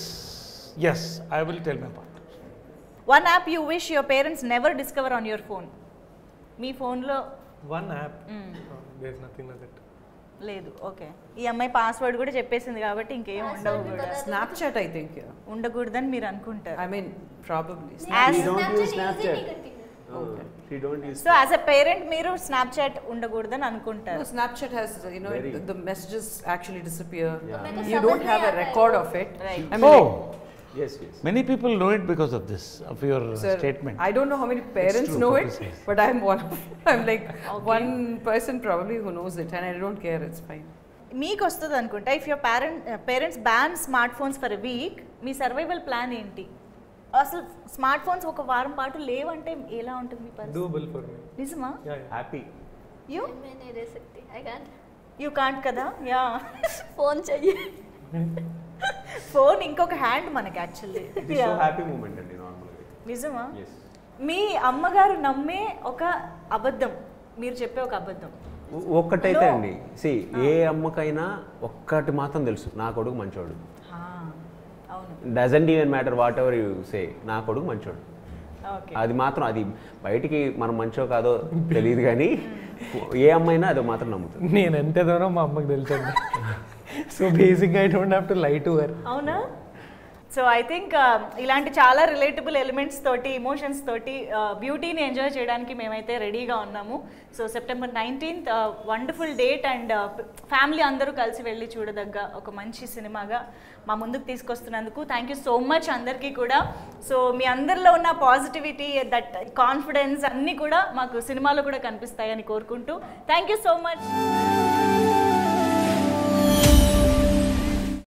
yes I will tell my partner. One app you wish your parents never discover on your phone. మీ ఫోన్లో one app. There is nothing like that. లేదు. Okay, ఈ అమ్మాయి password కూడా చెప్పేసింది కాబట్టి ఇంకేం ఉండవు కూడా. స్నాప్చాట్ ఐ థింక్ ఉండకూడదని మీరు అనుకుంటారు. I mean probably. So as a parent మీరు స్నాప్చాట్ ఉండకూడదని అనుకుంటారు. Snapchat has the messages actually disappear. You don't have a record of it. Right. I mean, yes. Many people know it because of this, of your statement. I don't know how many parents know it, but I'm like one person probably who knows it, and I don't care, it's fine. మీకు వస్తుంది అనుకుంటా. If your parents ban smart phones for a week, me survival plan ఏంటి? అసలు smart phones ఒక వారం పాటు లేవంటే ఎలా ఉంటుంది మీ పరిస్థితి? Doable for me. నిజమా? హ్యాపీ. యు मैं नहीं रह सकती. I can't. యూ కాంట్ కదా? యా, फोन चाहिए. ఫోన్ ఇంకొక హ్యాండ్ మనకి actually. It is so happy moment అండి నార్మల్గా. నిజమా? yes. మీ అమ్మగారు నమ్మే ఒక అబద్ధం, మీరు చెప్పే ఒక అబద్ధం ఒక్కటైతే అండి, ఏ అమ్మకైనా ఒక్కటి మాత్రం తెలుసు, నా కొడుకు మంచోడు. Doesn't even matter what ever you say, నా కొడుకు మంచోడు. అది మాత్రం, అది బయటికి మనం మంచో కాదో తెలియదు కానీ ఏ అమ్మైనా అది మాత్రం నమ్ముతుంది. నేను ఎంతేదోనో మా అమ్మకి తెలుసండి. సో బేసిక్గా I don't have to lie to her. అవునా? సో ఐ థింక్ ఇలాంటి చాలా రిలేటబుల్ ఎలిమెంట్స్ తోటి ఎమోషన్స్ తోటి బ్యూటీని ఎంజాయ్ చేయడానికి మేమైతే రెడీగా ఉన్నాము. So September 19th wonderful date and family అందరూ కలిసి వెళ్ళి చూడదగ్గ ఒక మంచి సినిమాగా మా ముందుకు తీసుకొస్తున్నందుకు థ్యాంక్ యూ సో మచ్ అందరికీ కూడా. సో మీ అందరిలో ఉన్న పాజిటివిటీ, దట్ కాన్ఫిడెన్స్ అన్నీ కూడా మాకు సినిమాలో కూడా కనిపిస్తాయని కోరుకుంటూ థ్యాంక్ యూ సో మచ్.